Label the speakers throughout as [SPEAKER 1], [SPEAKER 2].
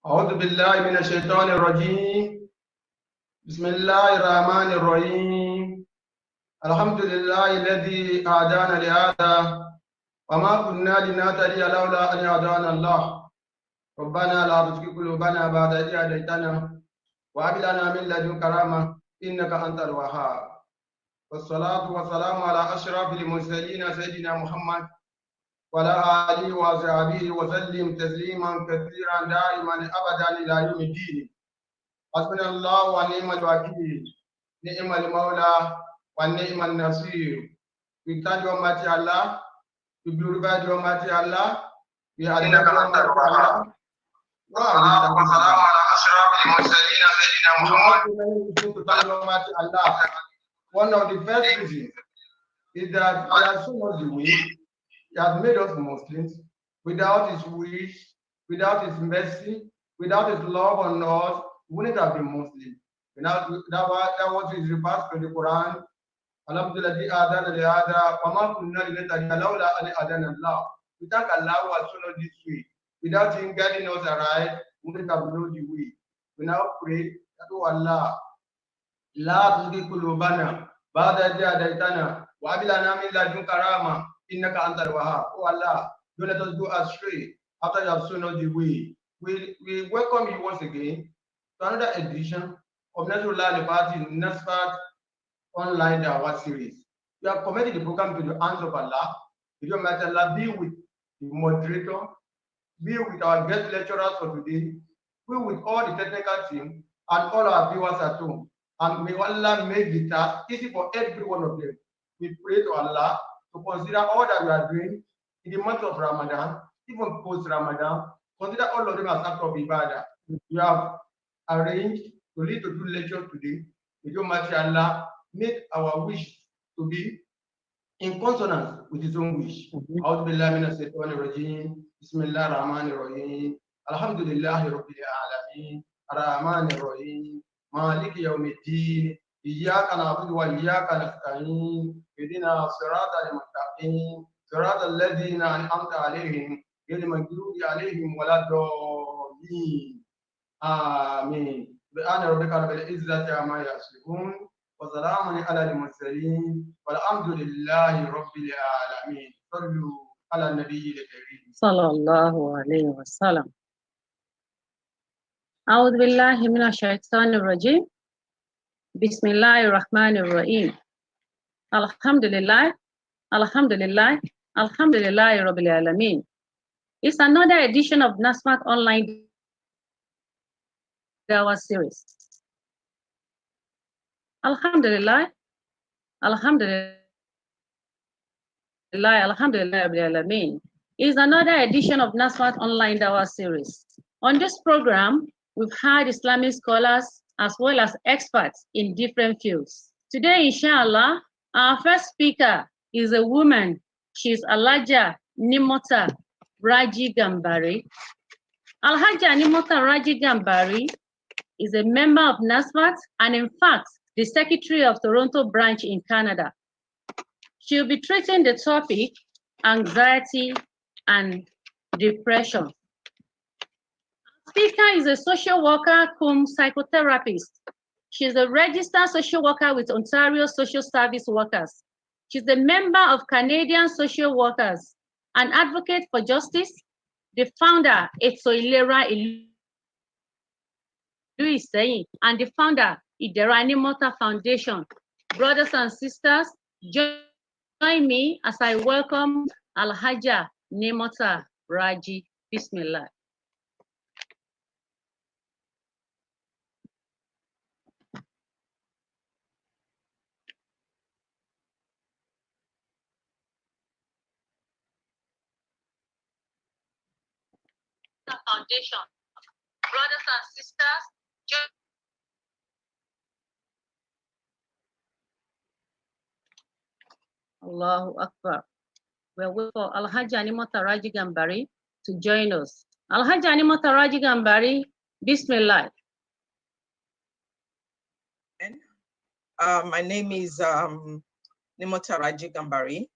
[SPEAKER 1] أعوذ بالله من الشيطان الرجيم. بسم الله الرحمن الرحيم. الحمد لله الذي هدانا لهذا وما كنا لنهتدي لولا أن هدانا الله. ربنا لا تزغ قلوبنا بعد إذ هديتنا وهب لنا من لدنك رحمة إنك أنت الوهاب. والصلاة والسلام على أشرف المرسلين سيدنا محمد وعلى آله وصحبه وسلم تسليما كثيرا دائما أبدا إلى يوم الدين. حسبنا الله ونعم الوكيل، نعم المولى ونعم النصير. We thank Almighty Allah, we glorify Almighty Allah, we adore Almighty Allah. One of the first reasons is that He has shown us the way. He has made us Muslims. Without His wish, without His mercy, without His love on us, we wouldn't have been Muslim. That was His reverse to the Quran. Alhamdulillah, we thank Allah who has shown us this way. Without Him guiding us aright, we wouldn't have known the way. We now pray that, oh Allah, La tuzigh qulubana ba'da idh hadaytana wa hab lana min ladunka rahmah innaka antal wahhab. Oh Allah, don't let us go astray after you have shown us the way. We welcome you once again to another edition of Nasrullah Al-Party Nasfat Online Dawah series. We have committed the program to the hands of Allah. May Allah be with the moderator, be with our guest lecturers for today, be with all the technical team and all our viewers at home. And may Allah make the task easy for every one of them. We pray to Allah to consider all that we are doing in the month of Ramadan, even post-Ramadan. Consider all of them as acts of ibadah. We have arranged to lead to 2 lectures today. May Allah make our wish to be in consonance with His own wish. أعوذ بالله من الشيطان الرجيم. بسم الله الرحمن الرحيم. الحمد لله رب العالمين. الرحمن الرحيم. مالك يوم الدين. إياك نعبد وإياك نستعين. اهدنا الصراط المستقيم صراط الذين أنعمت عليهم غير المغضوب عليهم ولا الضالين. آمين. سبحان ربك رب العزة عما يصفون وسلام على المرسلين والحمد لله رب العالمين. صلوا على النبي الكريم
[SPEAKER 2] صلى الله عليه وسلم. أعوذ بالله من الشيطان الرجيم. بسم الله الرحمن الرحيم. الحمد لله الحمد لله الحمد لله رب العالمين. It's another edition of NASFAT Online Dawah series. Alhamdulillah, Alhamdulillah, Alhamdulillah Rabbil Alameen. It's another edition of NASFAT Online Dawah series. On this program, we've had Islamic scholars as well as experts in different fields. Today, inshallah, our first speaker is a woman. She's Alhaja Nimota Raji Gambari. Alhaja Nimota Raji Gambari is a member of NASFAT and, in fact, the Secretary of Toronto branch in Canada. She'll be treating the topic anxiety and depression. Speaker is a social worker cum psychotherapist. She's a registered social worker with Ontario Social Service Workers. She's a member of Canadian Social Workers, an advocate for justice, the founder Eto Ilera Louis Saheed, and the founder Idera Nimota Foundation. Brothers and sisters, join me as I welcome Alhaja Nimota Raji. Bismillah. Foundation. Brothers and sisters, join Allahu Akbar. We're waiting for Alhaja Nimota Raji Gambari to join us. Alhaja Nimota Raji Gambari, Bismillah.
[SPEAKER 3] My name is Nimota Raji Gambari.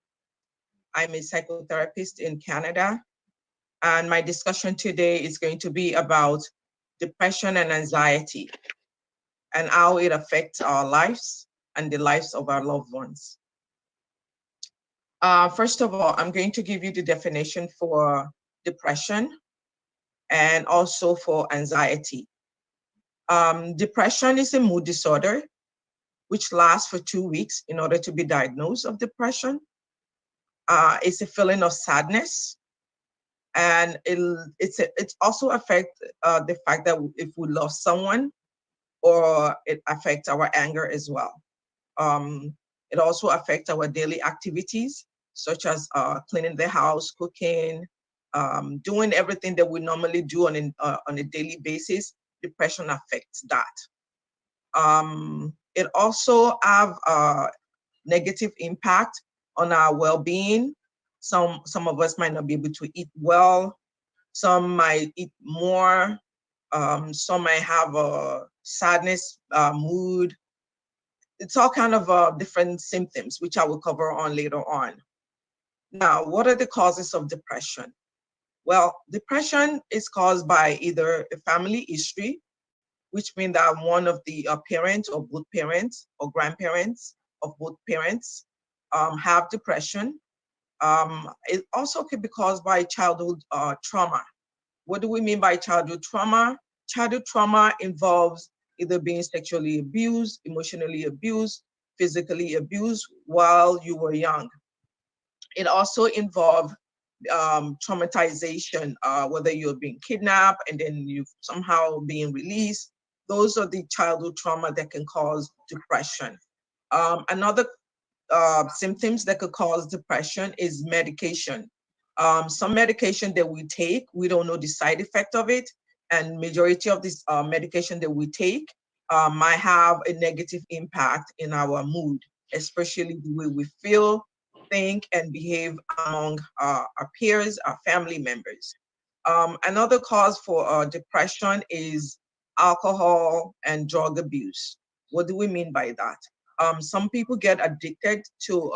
[SPEAKER 3] I'm a psychotherapist in Canada. And my discussion today is going to be about depression and anxiety, and how it affects our lives and the lives of our loved ones. First of all, I'm going to give you the definition for depression and also for anxiety. Depression is a mood disorder which lasts for 2 weeks in order to be diagnosed of depression. It's a feeling of sadness, and it also affects the fact that if we lost someone, or it affects our anger as well. It also affects our daily activities, such as cleaning the house, cooking, doing everything that we normally do on a daily basis. Depression affects that. It also have a negative impact on our well-being. Some of us might not be able to eat well. Some might eat more. Some might have a sadness mood. It's all kind of different symptoms, which I will cover on later on. Now, what are the causes of depression? Well, depression is caused by either a family history, which means that one of the parents or both parents or grandparents of both parents have depression. It also could be caused by childhood trauma. What do we mean by childhood trauma? Childhood trauma involves either being sexually abused, emotionally abused, physically abused while you were young. It also involves traumatization, whether you're being kidnapped and then you somehow being released. Those are the childhood trauma that can cause depression. Another symptoms that could cause depression is medication. Some medication that we take, we don't know the side effect of it, and majority of this medication that we take might have a negative impact in our mood, especially the way we feel, think, and behave among our peers, our family members. Another cause for depression is alcohol and drug abuse. What do we mean by that? Some people get addicted to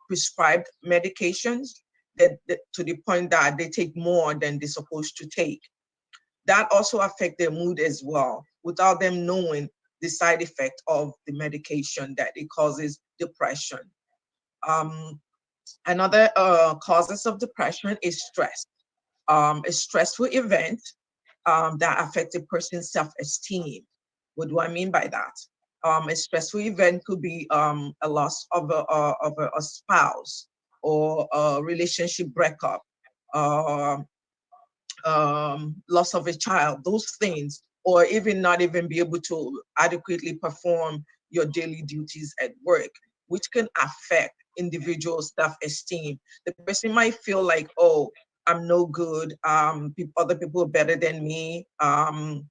[SPEAKER 3] prescribed medications that to the point that they take more than they're supposed to take. That also affects their mood as well, without them knowing the side effect of the medication that it causes depression. Another causes of depression is stress. A stressful event that affects a person's self-esteem. What do I mean by that? A stressful event could be a loss of a spouse, or a relationship breakup, loss of a child, those things, or even not even be able to adequately perform your daily duties at work, which can affect individual self-esteem. The person might feel like, oh, I'm no good, other people are better than me, I'm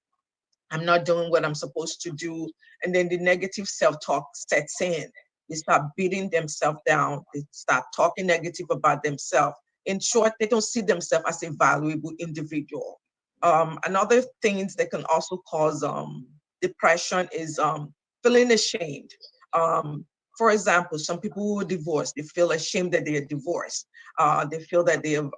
[SPEAKER 3] not doing what I'm supposed to do. And then the negative self-talk sets in. They start beating themselves down. They start talking negative about themselves. In short, they don't see themselves as a valuable individual. Another things that can also cause depression is feeling ashamed. For example, some people who are divorced, they feel ashamed that they are divorced. They feel that they have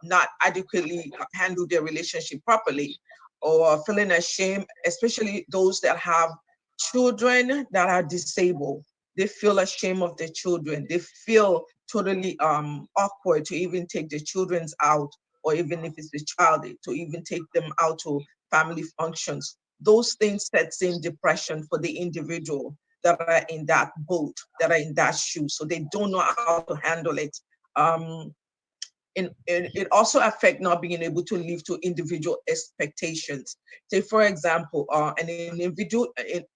[SPEAKER 3] not adequately handle their relationship properly, or feeling ashamed, especially those that have children that are disabled. They feel ashamed of their children. They feel totally awkward to even take their children out, or even if it's a child, to even take them out to family functions. Those things sets in depression for the individual that are in that boat, that are in that shoe. So they don't know how to handle it. It also affects not being able to live to individual expectations. Say, for example, an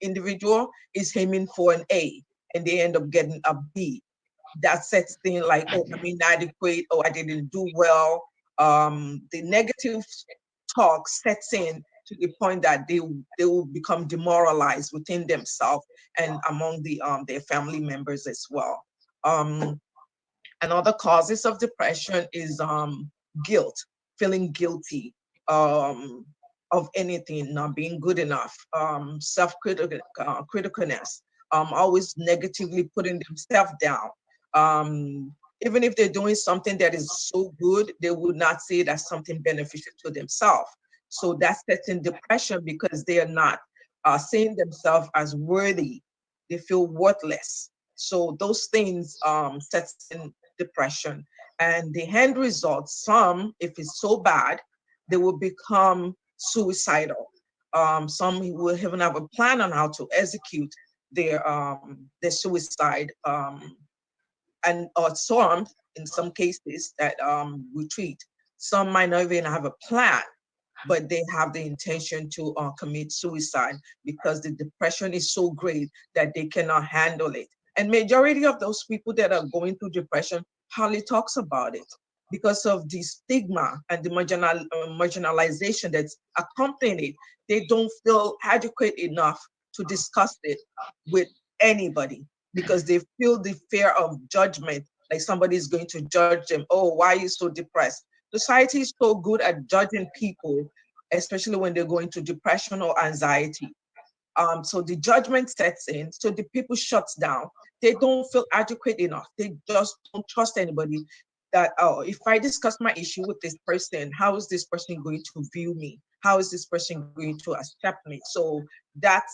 [SPEAKER 3] individual is aiming for an A and they end up getting a B. That sets things like, oh, I'm inadequate, oh, I didn't do well. The negative talk sets in to the point that they will become demoralized within themselves and among their family members as well. Another causes of depression is guilt, feeling guilty of anything, not being good enough, criticalness, always negatively putting themselves down. Even if they're doing something that is so good, they would not see it as something beneficial to themselves. So that sets in depression because they are not seeing themselves as worthy. They feel worthless. So those things sets in depression. And the end result, some, if it's so bad, they will become suicidal. Some will even have a plan on how to execute their suicide, and or some, in some cases that we treat, some might not even have a plan, but they have the intention to commit suicide because the depression is so great that they cannot handle it. And majority of those people that are going through depression hardly talks about it because of the stigma and the marginalization that's accompanying it. They don't feel adequate enough to discuss it with anybody because they feel the fear of judgment, like somebody is going to judge them. Oh, why are you so depressed? Society is so good at judging people, especially when they're going through depression or anxiety. So the judgment sets in, so the people shuts down. They don't feel adequate enough. They just don't trust anybody that, oh, if I discuss my issue with this person, how is this person going to view me? How is this person going to accept me? So that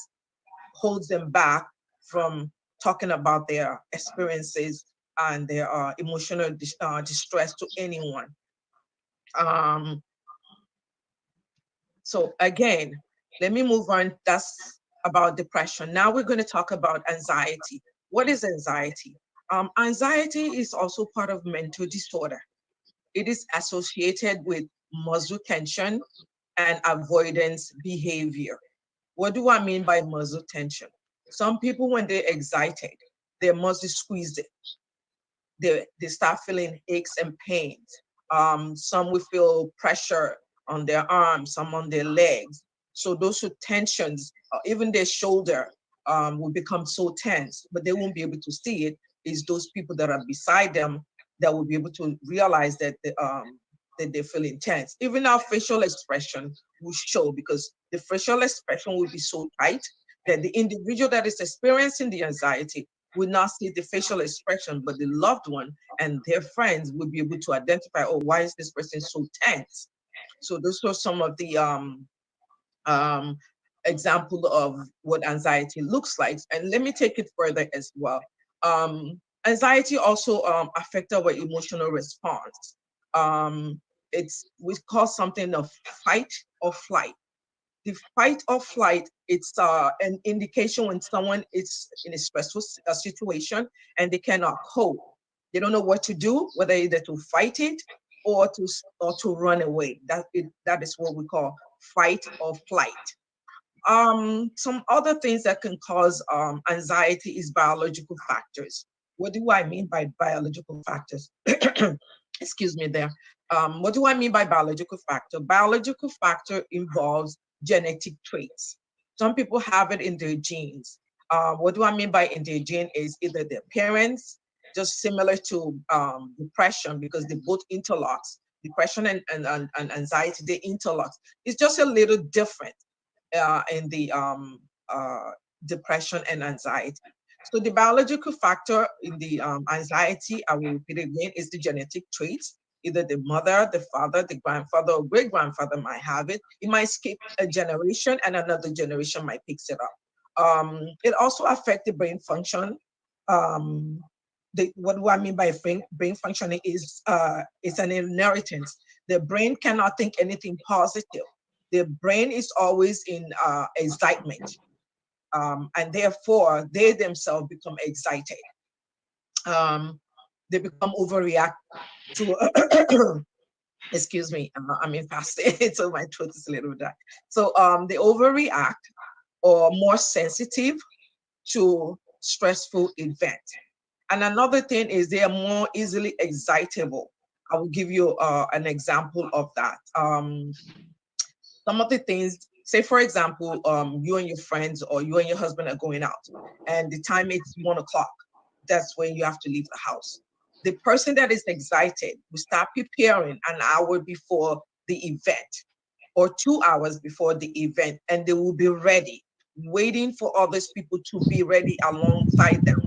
[SPEAKER 3] holds them back from talking about their experiences and their emotional distress to anyone. So again, let me move on. That's about depression. Now we're going to talk about anxiety. What is anxiety? Anxiety is also part of mental disorder. It is associated with muscle tension and avoidance behavior. What do I mean by muscle tension? Some people, when they're excited, their muscles squeeze it. They start feeling aches and pains. Some will feel pressure on their arms, some on their legs. So those are tensions, even their shoulder will become so tense, but they won't be able to see it. It's those people that are beside them that will be able to realize that they feel intense. Even our facial expression will show, because the facial expression will be so tight that the individual that is experiencing the anxiety will not see the facial expression, but the loved one and their friends will be able to identify, oh, why is this person so tense? So those are some of the example of what anxiety looks like. And let me take it further as well. Anxiety also affects our emotional response. We call something of fight or flight. The fight or flight, it's an indication when someone is in a stressful situation and they cannot cope. They don't know what to do, whether either to fight it or to run away. That is what we call fight or flight. Some other things that can cause anxiety is biological factors. What do I mean by biological factors? Excuse me there. What do I mean by biological factor? Biological factor involves genetic traits. Some people have it in their genes. What do I mean by in their gene is either their parents, just similar to depression, because they both interlock. Depression and anxiety, they interlock. It's just a little different in the depression and anxiety. So the biological factor in the anxiety, I will repeat it again, is the genetic traits. Either the mother, the father, the grandfather, or great-grandfather might have it. It might skip a generation and another generation might pick it up. It also affects the brain function. What do I mean by brain functioning is it's an inheritance. The brain cannot think anything positive. The brain is always in excitement. And therefore, they themselves become excited. They become overreact to, excuse me, I'm in fasting, so my throat is a little dry. So they overreact or more sensitive to stressful events. And another thing is they are more easily excitable. I will give you an example of that. Some of the things, say for example, you and your friends or you and your husband are going out and the time is 1 o'clock. That's when you have to leave the house. The person that is excited will start preparing an hour before the event or 2 hours before the event, and they will be ready, waiting for others people to be ready alongside them,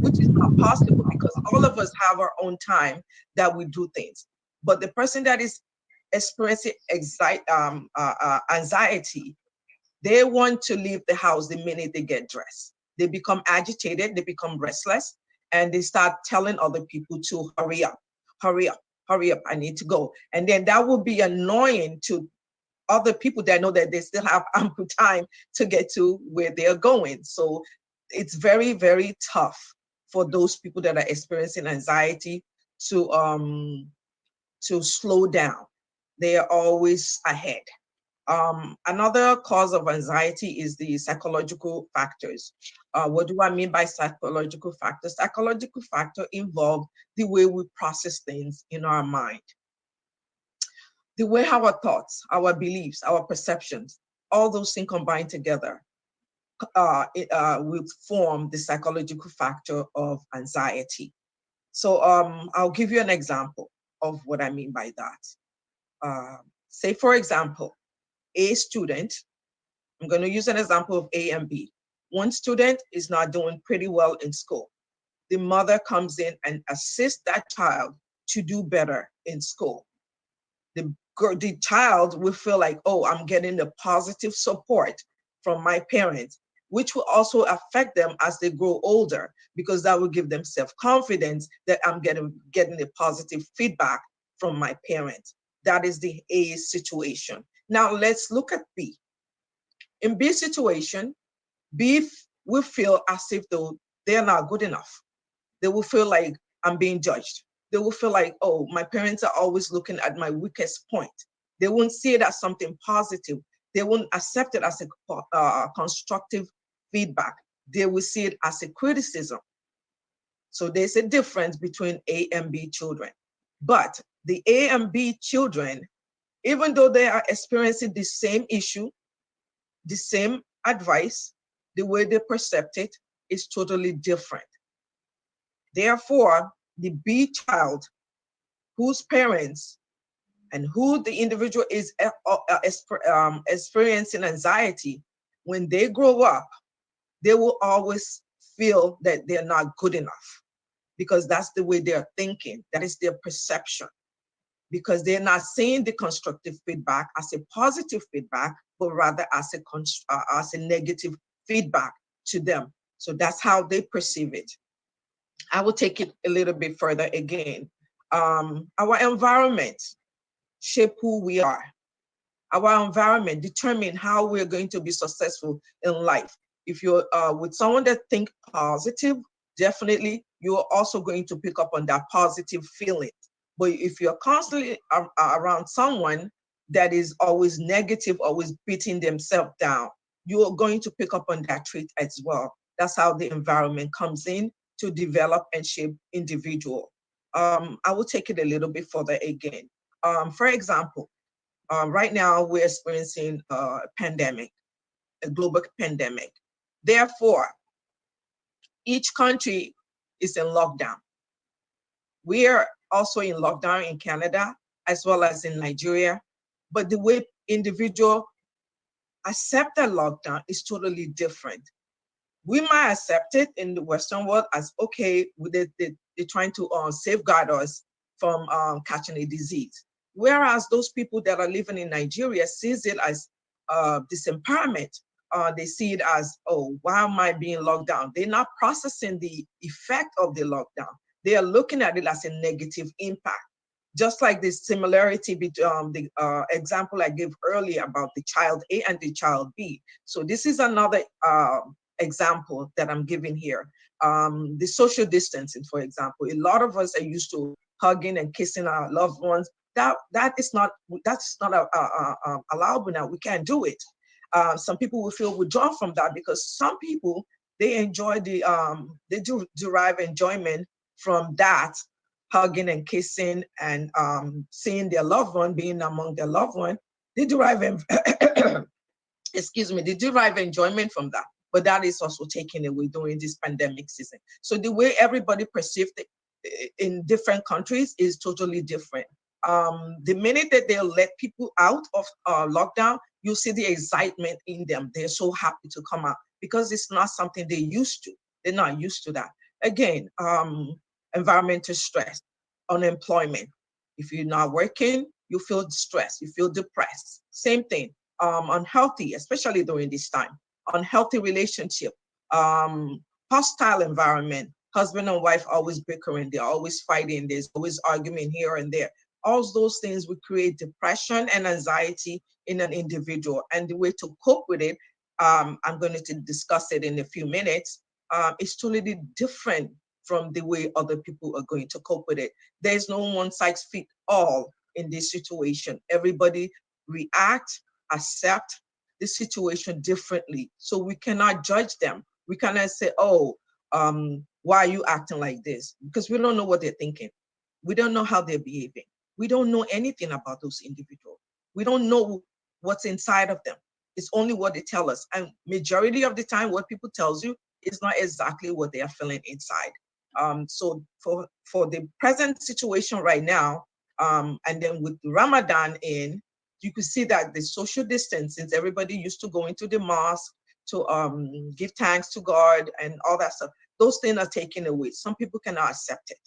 [SPEAKER 3] which is not possible because all of us have our own time that we do things. But the person that is experiencing anxiety, they want to leave the house the minute they get dressed. They become agitated, they become restless, and they start telling other people to hurry up, hurry up, hurry up, I need to go. And then that will be annoying to other people that know that they still have ample time to get to where they're going. So it's very, very tough for those people that are experiencing anxiety to slow down. They are always ahead. Another cause of anxiety is the psychological factors. What do I mean by psychological factors? Psychological factors involve the way we process things in our mind. The way our thoughts, our beliefs, our perceptions, all those things combined together will form the psychological factor of anxiety. So I'll give you an example of what I mean by that. Say, for example, a student, I'm going to use an example of A and B. One student is not doing pretty well in school. The mother comes in and assists that child to do better in school. The child will feel like, oh, I'm getting the positive support from my parents, which will also affect them as they grow older, because that will give them self-confidence that I'm getting the positive feedback from my parents. That is the A situation. Now let's look at B. In B situation, B will feel as if though they're not good enough. They will feel like I'm being judged. They will feel like, oh, my parents are always looking at my weakest point. They won't see it as something positive. They won't accept it as a constructive feedback. They will see it as a criticism. So there's a difference between A and B children. But the A and B children, even though they are experiencing the same issue, the same advice, the way they perceive it is totally different. Therefore, the B child, whose parents and who the individual is experiencing anxiety, when they grow up, they will always feel that they're not good enough, because that's the way they're thinking. That is their perception, because they're not seeing the constructive feedback as a positive feedback, but rather as a negative feedback to them. So that's how they perceive it. I will take it a little bit further again. Our environment shape who we are. Our environment determine how we're going to be successful in life. If you're with someone that think positive, definitely you're also going to pick up on that positive feeling. But if you're constantly around someone that is always negative, always beating themselves down, you're going to pick up on that trait as well. That's how the environment comes in to develop and shape individual. I will take it a little bit further again. For example, right now we're experiencing a pandemic, a global pandemic. Therefore, each country is in lockdown. We are also in lockdown in Canada, as well as in Nigeria. But the way individuals accept that lockdown is totally different. We might accept it in the Western world as, okay, they're trying to safeguard us from catching a disease. Whereas those people that are living in Nigeria sees it as disempowerment. They see it as, oh, why am I being locked down? They're not processing the effect of the lockdown. They are looking at it as a negative impact. Just like the similarity between the example I gave earlier about the child A and the child B. So this is another example that I'm giving here. The social distancing, for example. A lot of us are used to hugging and kissing our loved ones. That's not allowable now. We can't do it. Some people will feel withdrawn from that, because some people, they enjoy they do derive enjoyment from that, hugging and kissing and seeing their loved one, being among their loved one. They derive excuse me, they derive enjoyment from that. But that is also taken away during this pandemic season. So the way everybody perceived it in different countries is totally different. The minute that they'll let people out of lockdown, you see the excitement in them. They're so happy to come out, because it's not something they're used to. They're not used to that. Again, environmental stress, unemployment. If you're not working, you feel stressed, you feel depressed. Same thing, unhealthy, especially during this time, unhealthy relationship, hostile environment, husband and wife always bickering, they're always fighting, there's always argument here and there. All those things will create depression and anxiety in an individual. And the way to cope with it, I'm going to discuss it in a few minutes, is totally different from the way other people are going to cope with it. There's no one size fits all in this situation. Everybody react, accept the situation differently. So we cannot judge them. We cannot say, oh, why are you acting like this? Because we don't know what they're thinking. We don't know how they're behaving. We don't know anything about those individuals. We don't know what's inside of them. It's only what they tell us. And majority of the time, what people tells you is not exactly what they are feeling inside. So for the present situation right now, and then with Ramadan in, you could see that the social distance, since everybody used to go into the mosque to give thanks to God and all that stuff, those things are taken away. Some people cannot accept it.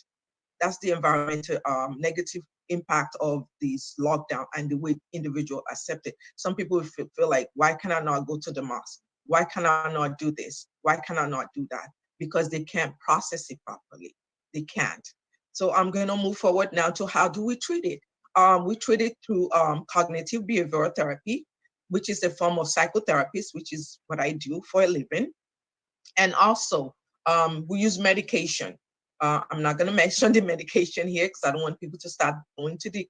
[SPEAKER 3] That's the environmental negative impact of this lockdown and the way individuals accept it. Some people feel like, why can I not go to the mosque? Why can I not do this? Why can I not do that? Because they can't process it properly. They can't. So I'm going to move forward now to how do we treat it? We treat it through cognitive behavioral therapy, which is a form of psychotherapist, which is what I do for a living. And also, we use medication. I'm not going to mention the medication here because I don't want people to start going to the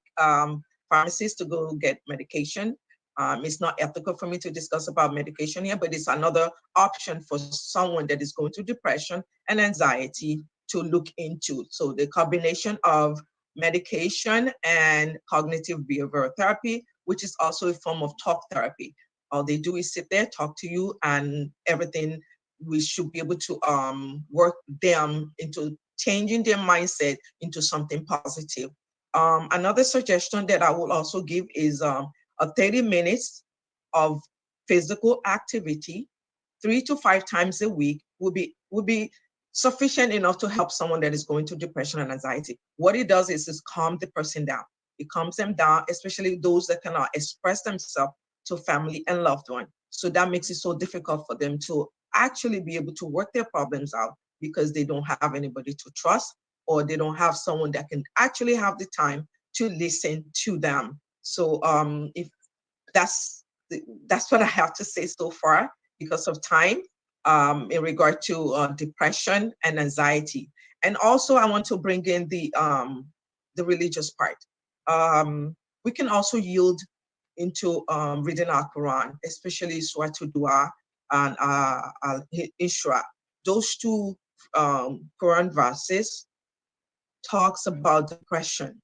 [SPEAKER 3] pharmacist to go get medication. It's not ethical for me to discuss about medication here, but it's another option for someone that is going through depression and anxiety to look into. So the combination of medication and cognitive behavioral therapy, which is also a form of talk therapy. All they do is sit there, talk to you, and everything. We should be able to work them into changing their mindset into something positive. Another suggestion that I will also give is a 30 minutes of physical activity 3 to 5 times a week would be sufficient enough to help someone that is going through depression and anxiety. What it does is calm the person down. It calms them down, especially those that cannot express themselves to family and loved one. So that makes it so difficult for them to actually be able to work their problems out because they don't have anybody to trust, or they don't have someone that can actually have the time to listen to them. So if that's what I have to say so far because of time in regard to depression and anxiety. And also I want to bring in the religious part. We can also yield into reading our Quran, especially Surah DAWAH and Al-Isra. Those two Quran verses talks about depression.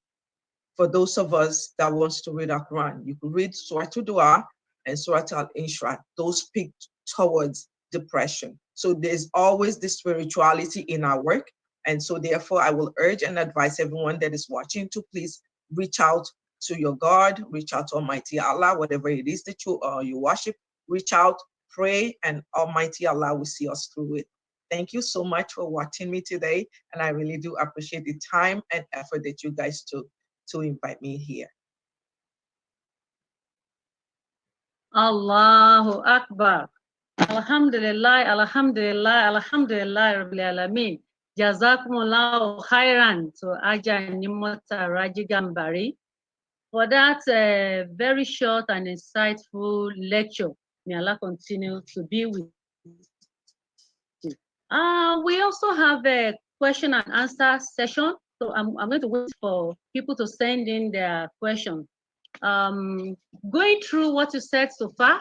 [SPEAKER 3] For those of us that wants to read our Quran, you could read Surah DAWAH and Surah Al-Isra. Those speak towards depression. So there's always this spirituality in our work. And so therefore I will urge and advise everyone that is watching to please reach out to your God, reach out to Almighty Allah, whatever it is that you worship, reach out, pray, and Almighty Allah will see us through it. Thank you so much for watching me today. And I really do appreciate the time and effort that you guys took to invite me here.
[SPEAKER 2] Allahu Akbar. Alhamdulillah, Alhamdulillah, Alhamdulillah, Rabbil Alameen. Jazakumullahu khairan to Aja Nimota Rajigambari for that very short and insightful lecture. May Allah continue to be with you. We also have a question and answer session. So I'm going to wait for people to send in their questions. Going through what you said so far,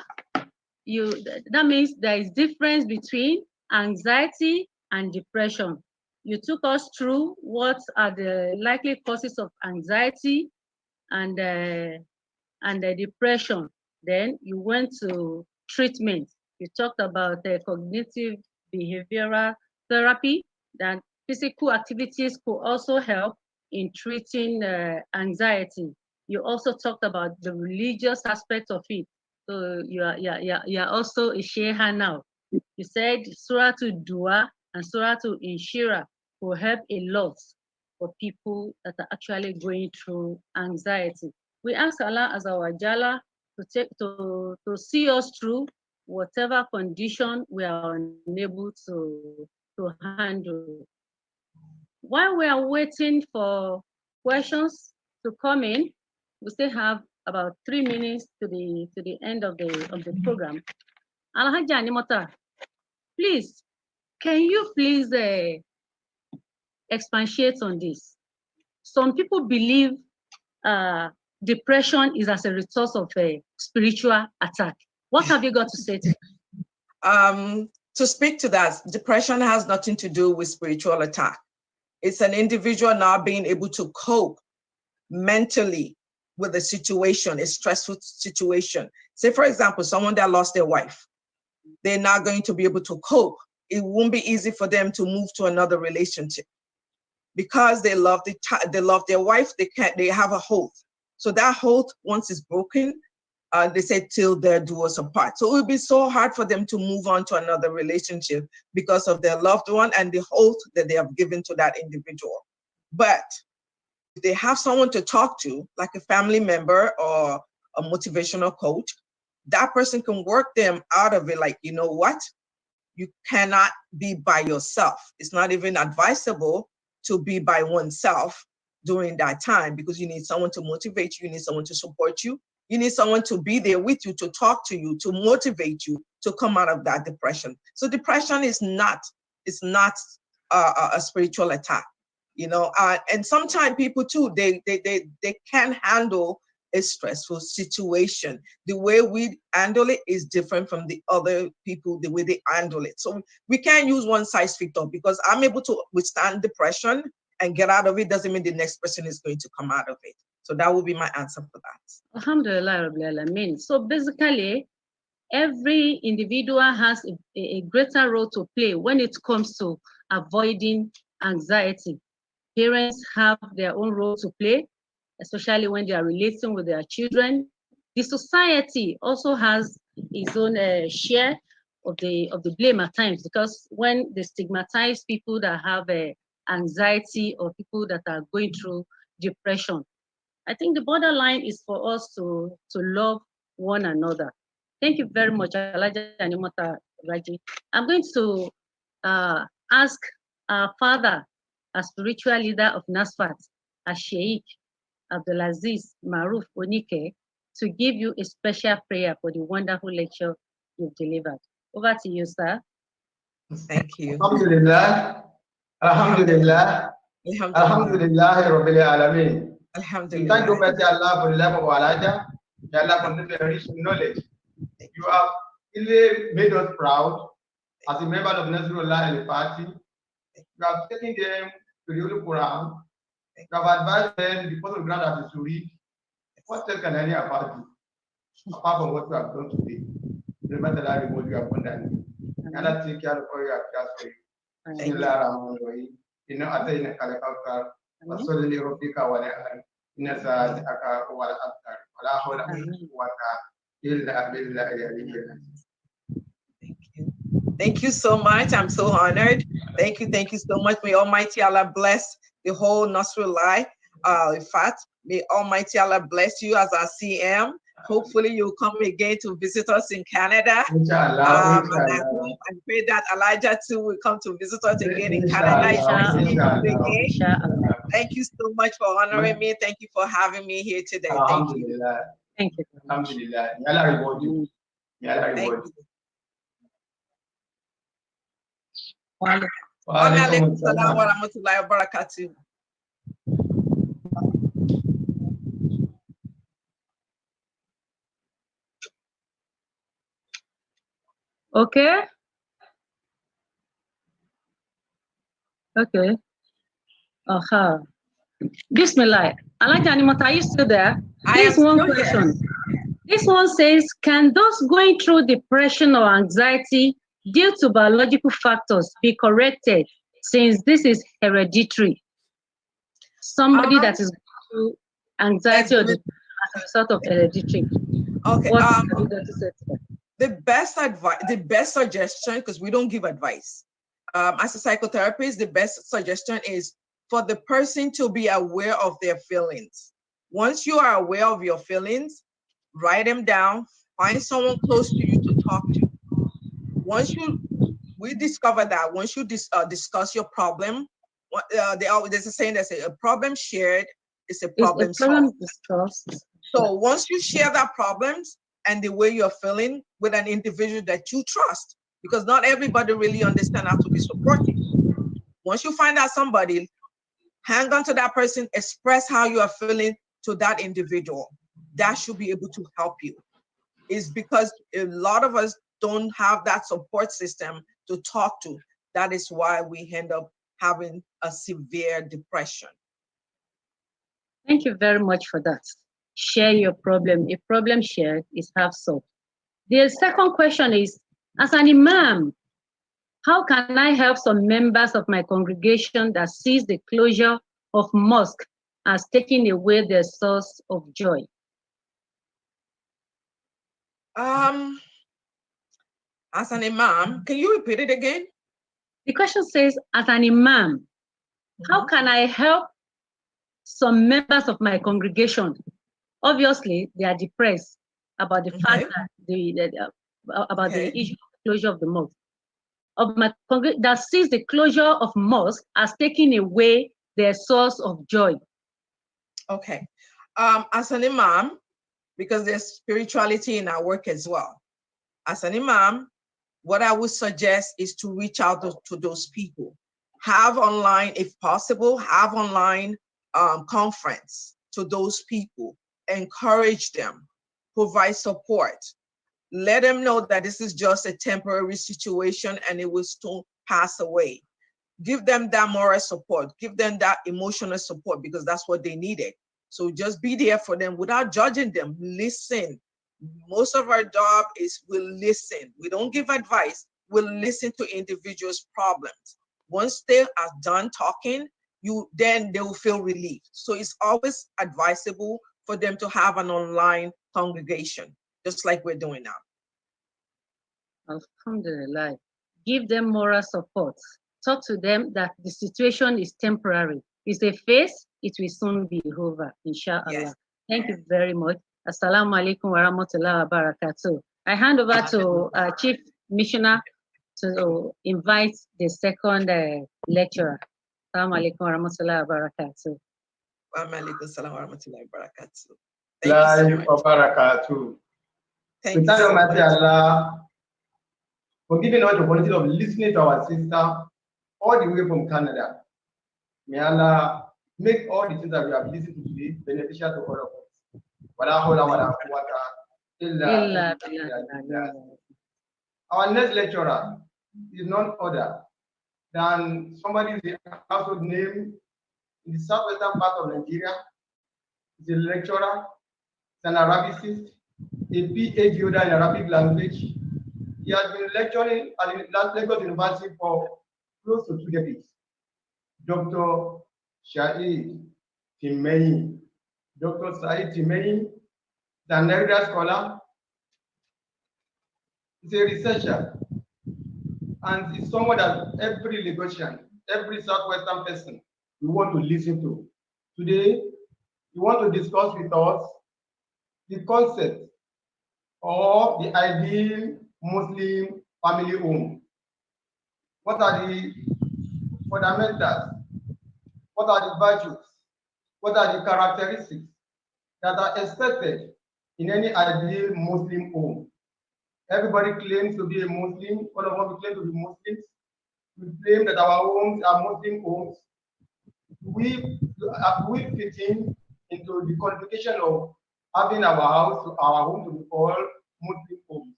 [SPEAKER 2] that means there is difference between anxiety and depression. You took us through what are the likely causes of anxiety and the depression. Then you went to treatment. You talked about the cognitive behavioral therapy, that physical activities could also help in treating anxiety. You also talked about the religious aspect of it. So you are also a sheikha now. You said Surah DAWAH and Surah Inshira will help a lot for people that are actually going through anxiety. We ask Allah as our Jalla to see us through whatever condition we are unable to handle. While we are waiting for questions to come in, we still have about 3 minutes to the end of the program. Alhaji Animota, please, can you please expatiate on this? Some people believe depression is as a result of a spiritual attack. What have you got to say to that?
[SPEAKER 3] To speak to that, depression has nothing to do with spiritual attack. It's an individual not being able to cope mentally with a situation, a stressful situation. Say, for example, someone that lost their wife, they're not going to be able to cope. It won't be easy for them to move to another relationship because they love their wife. They have a hold. So that hold, once it's broken, they say till their do us apart. So it would be so hard for them to move on to another relationship because of their loved one and the hold that they have given to that individual. But if they have someone to talk to, like a family member or a motivational coach, that person can work them out of it. Like, you know what? You cannot be by yourself. It's not even advisable to be by oneself during that time because you need someone to motivate you. You need someone to support you. You need someone to be there with you, to talk to you, to motivate you to come out of that depression. So depression is not a spiritual attack, you know. And sometimes people too, they can handle a stressful situation. The way we handle it is different from the other people, the way they handle it. So we can't use one size fits all because I'm able to withstand depression and get out of it doesn't mean the next person is going to come out of it. So that would be my answer for that.
[SPEAKER 2] Alhamdulillah Rabbil Alameen. So basically, every individual has a greater role to play when it comes to avoiding anxiety. Parents have their own role to play, especially when they are relating with their children. The society also has its own share of the blame at times, because when they stigmatize people that have anxiety or people that are going through depression, I think the borderline is for us to love one another. Thank you very much, Alaja Animota Raji. I'm going to ask our father, a spiritual leader of NASFAT, Sheikh Abdulaziz Maruf Onike, to give you a special prayer for the wonderful lecture you've delivered. Over to you, sir.
[SPEAKER 3] Thank you.
[SPEAKER 1] Alhamdulillah. Alhamdulillah. Alhamdulillah Rabbil Alameen.
[SPEAKER 3] Alhamdulillah.
[SPEAKER 1] Thank Almighty Allah for the life of Alaja. May Allah continue to enrich knowledge. You have really made us proud as a member of Nasrullah and the party. You have taken them to the Holy Quran. You have advised them the person ground that is to read. What else can any about you? Apart from what you have done today. Remember that reward you have done. And I take care of all you have just for you. You know, I think I وصل لربك ولا إن ساعتك ولا أبتر ولا حول ولا قوة إلا بالله العلي.
[SPEAKER 3] Thank you so much. I'm so honored. Thank you so much. May Almighty Allah bless the whole Nasrullah. In fact, may Almighty Allah bless you as our CM. Hopefully you'll come again to visit us in Canada.
[SPEAKER 1] Inshallah,
[SPEAKER 3] and I hope and pray that Elijah too will come to visit us again in Canada. Thank you so much for honoring me. Thank you for having me here today. Thank you.
[SPEAKER 2] Thank you.
[SPEAKER 1] Alhamdulillah. May Allah reward you. May Allah reward you.
[SPEAKER 3] Wa alaikum salam wa rahmatullahi wa barakatuh.
[SPEAKER 2] Okay. Okay. Bismillah. Alaja Animota, are you still there? Here's one question. This one says, can those going through depression or anxiety due to biological factors be corrected, since this is hereditary? Somebody that is going through anxiety or depression as a result of hereditary.
[SPEAKER 3] Okay.
[SPEAKER 2] What have you got to say to that?
[SPEAKER 3] The best advice, the best suggestion, because we don't give advice. As a psychotherapist, the best suggestion is for the person to be aware of their feelings. Once you are aware of your feelings, write them down, find someone close to you to talk to. We discover that once you discuss your problem, there's a saying that says a problem shared is a problem solved.
[SPEAKER 2] Discussed.
[SPEAKER 3] So once you share that problems and the way you're feeling with an individual that you trust, because not everybody really understands how to be supportive. Once you find out somebody, hang on to that person, express how you are feeling to that individual. That should be able to help you. It's because a lot of us don't have that support system to talk to. That is why we end up having a severe depression.
[SPEAKER 2] Thank you very much for that. Share your problem. A problem shared is half solved. The second question is, as an imam, how can I help some members of my congregation that sees the closure of mosque as taking away their source of joy?
[SPEAKER 3] As an imam, can you repeat it again?
[SPEAKER 2] The question says, as an imam, how can I help some members of my congregation? Obviously, they are depressed about the fact that about the issue of closure of the mosque. Of my congregation that sees the closure of mosque as taking away their source of joy.
[SPEAKER 3] Okay. As an imam, because there's spirituality in our work as well. As an imam, what I would suggest is to reach out to those people. Have online, if possible, have online conference to those people. Encourage them, provide support. Let them know that this is just a temporary situation and it will soon pass away. Give them that moral support, give them that emotional support because that's what they needed. So just be there for them without judging them. Listen. Most of our job is we'll listen. We don't give advice. We'll listen to individuals' problems. Once they are done talking, then they will feel relieved. So it's always advisable for them to have an online congregation, just like we're doing now.
[SPEAKER 2] Alhamdulillah. Give them moral support. Talk to them that the situation is temporary. It's a phase, it will soon be over, inshallah. Yes. Thank you very much. Assalamu alaikum wa rahmatullahi wa barakatuh. I hand over to Chief Missioner to invite the second lecturer. Assalamu alaikum wa rahmatullahi wa barakatuh.
[SPEAKER 3] Wa alaikum assalam wa rahmatullahi wa barakatuh.
[SPEAKER 1] Thank you so much. Allah for giving us the opportunity of listening to our sister all the way from Canada. May Allah make all the things that we have listened to today beneficial to all of us. Our next lecturer is none other than somebody with a household name in the southwestern part of Nigeria. He's a lecturer, an Arabicist, a PhD holder in Arabic language. He has been lecturing at the Lagos University for close to 2 decades. Dr. Saheed Timehin. Dr. Saheed Timehin is an elder scholar. He's a researcher. And he's someone that every Lagosian, every Southwestern person we want to listen to. Today, we want to discuss with us the concept or the ideal Muslim family home. What are the fundamentals? What are the virtues? What are the characteristics that are expected in any ideal Muslim home? Everybody claims to be a Muslim. All of us claim to be Muslims. We claim that our homes are Muslim homes. We fit into the qualification of having our home to be called Muslim homes.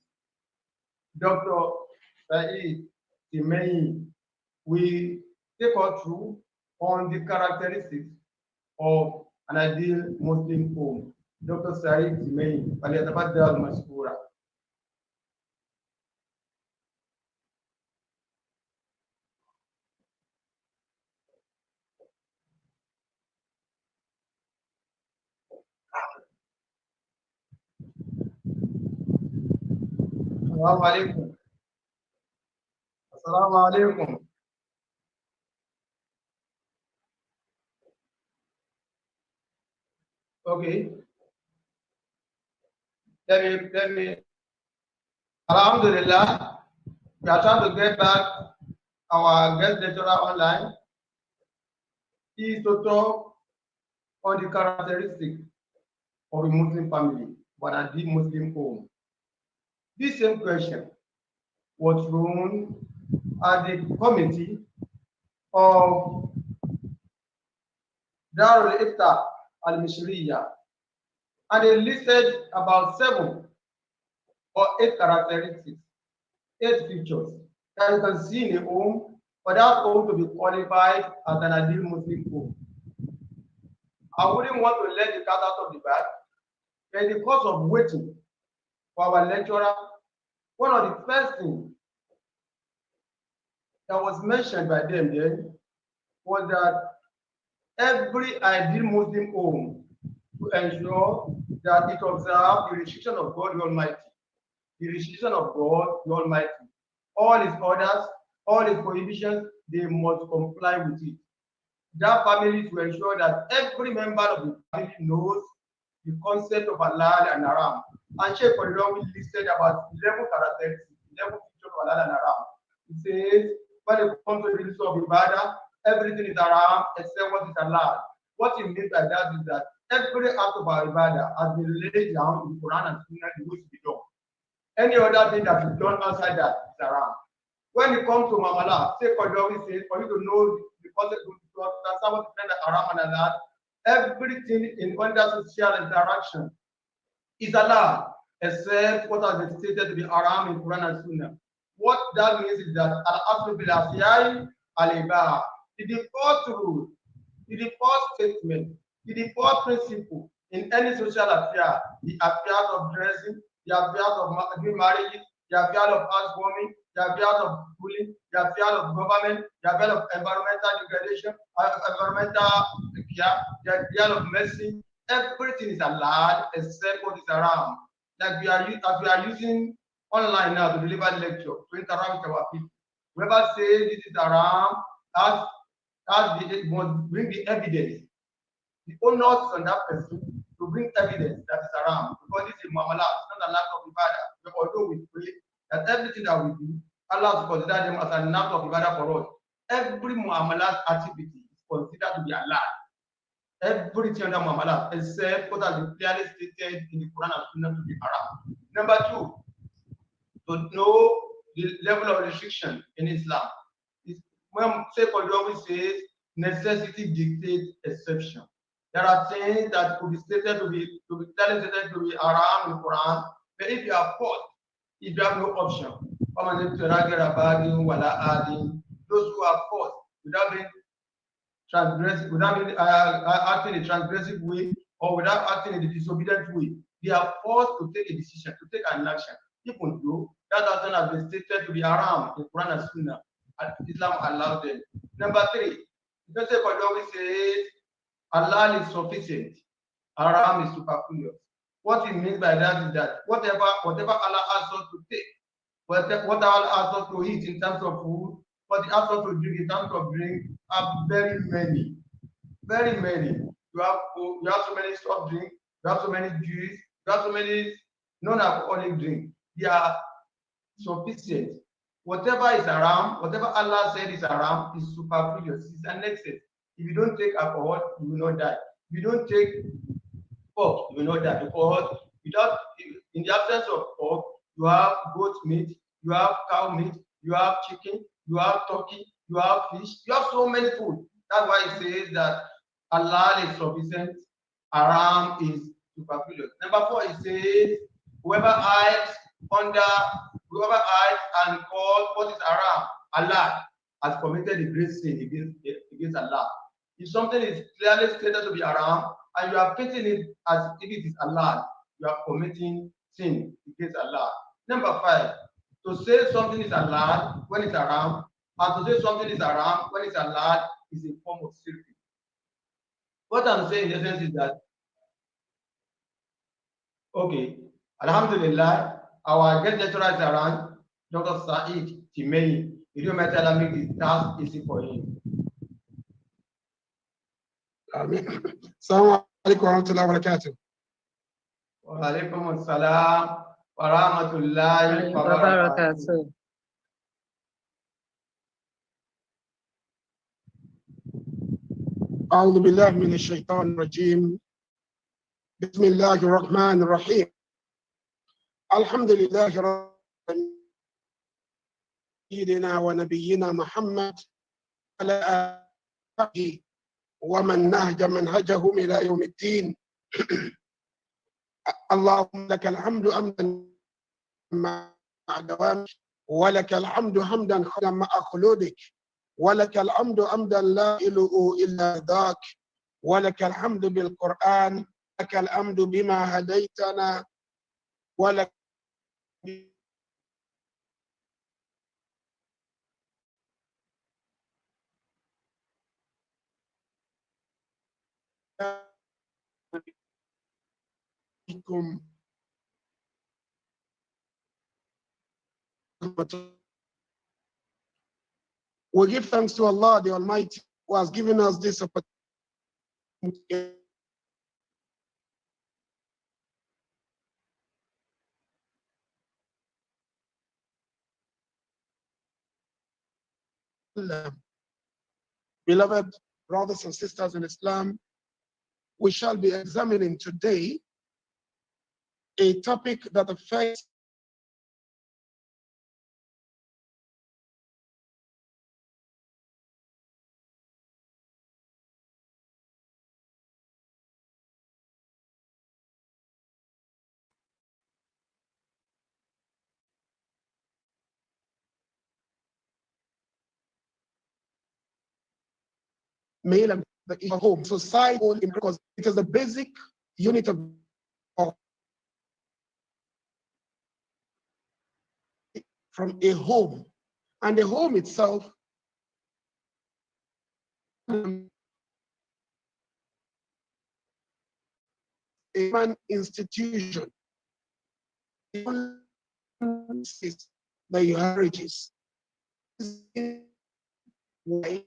[SPEAKER 1] Dr. Saheed Timehin will take us through on the characteristics of an ideal Muslim home. Dr. Saheed Timehin, فليتفضل مشكورا. Assalamu alaikum. Assalamu alaikum. Okay. Let me. Alhamdulillah, we are trying to get back our guest lecturer online. He is to talk on the characteristics of a Muslim family, but a deep Muslim home. This same question was thrown at the committee of Darul Ifta al-Mishriya, and they listed about 7 or 8 characteristics, 8 features that you can see in a home for that home to be qualified as an ideal Muslim home. I wouldn't want to let the cat out of the bag. In the course of waiting for our lecturer, one of the first things that was mentioned by them then was that every ideal Muslim home to ensure that it observes the restriction of God the Almighty, the restriction of God the Almighty. All His orders, all His prohibitions, they must comply with it. That family to ensure that every member of the family knows the concept of halal and haram. And Sheikh Koridor listed about 11 characteristics, 11 features of halal and haram. It says, when it comes to the issue of ibadah, everything is haram except what is halal. What it means by that is that every act of our ibadah has been laid down in the Quran and Sunnah the way to be done. Any other thing that is done outside that is haram. When it comes to Mamala, Sheikh Koridor says, for you to know the concept to understand what is haram and halal, everything in under social interaction is allowed except what has been stated to be haram in Quran and Sunnah. What that means is that al-aslu bil asiyai al-ibaha. The default rule, the default statement, the default principle in any social affair, the affairs of dressing, the affairs of doing marriages, the affairs of housewarming, the affairs of bullying, the affairs of government, the affairs of environmental degradation, environmental care, the affairs of mercy, everything is allowed except what is haram. Like we are using online now to deliver lecture, to interact with our people. Whoever says this is haram, must bring the evidence. The onus on that person to bring evidence that is haram, because this is muamalah, it's not an act of ibadah. Although we pray that everything that we do, Allah consider them as an act of ibadah for us. Every muamalah activity is considered to be allowed. Everything under muamalah except what has been clearly stated in the Quran and Sunnah to be haram. Number 2, to know the level of restriction in Islam. When Sheikh always says necessity dictates exception. There are things that could be stated to be clearly stated to be haram in the Quran, but if you are forced, if you have no option, those who are forced without being transgressive, without being acting in a transgressive way or without acting in a disobedient way, they are forced to take a decision, to take an action, even though that action has been stated to be haram in Quran and Sunnah. Islam allows them. Number 3, the Sheikh always says Allah is sufficient, haram is superfluous. What it means by that is that whatever Allah asks us to take, whatever Allah asks us to eat in terms of food, what He asks us to drink in terms of drink are very many. Very many. You have so many soft drinks, you have so many juice, you have so many non-alcoholic drinks. They are sufficient. Whatever is haram, whatever Allah said is haram, is superfluous, it's an excess. If you don't take alcohol, you will not die. If you don't take pork, you will not die. Because in the absence of pork, you have goat meat, you have cow meat, you have chicken, you have turkey, you have fish, you have so many food. That's why it says that Allah is sufficient, haram is superfluous. Number 4, it says, whoever hides and calls what is haram, Allah, has committed a great sin against Allah. If something is clearly stated to be haram and you are treating it as if it is Allah, you are committing sin against Allah. Number 5, to say something is halal when it's haram, and to say something is haram when it's halal is a form of shirk. What I'm saying in essence is that, okay, Alhamdulillah, our guest lecturer is around, Dr. Saheed, Timehin. You do matter to make the task easy for him.
[SPEAKER 4] عليكم ورحمة الله وبركاته.
[SPEAKER 1] وعليكم السلام ورحمة الله وبركاته.
[SPEAKER 4] أعوذ بالله من الشيطان الرجيم. بسم الله الرحمن الرحيم. الحمد لله رب سيدنا ونبينا محمد على آله ومن نهج منهجهم إلى يوم الدين. اللهم لك الحمد أمدا مع دوامك، ولك الحمد حمدا مع خلودك، ولك الحمد أمدا لا إله إلا ذاك، ولك الحمد بالقرآن، لك الحمد بما هديتنا، ولك We give thanks to Allah the Almighty who has given us this opportunity. Beloved brothers and sisters in Islam, we shall be examining today a topic that affects male and the home society, because it is the basic unit of from a home, and the home itself a man institution that you have riches. Why?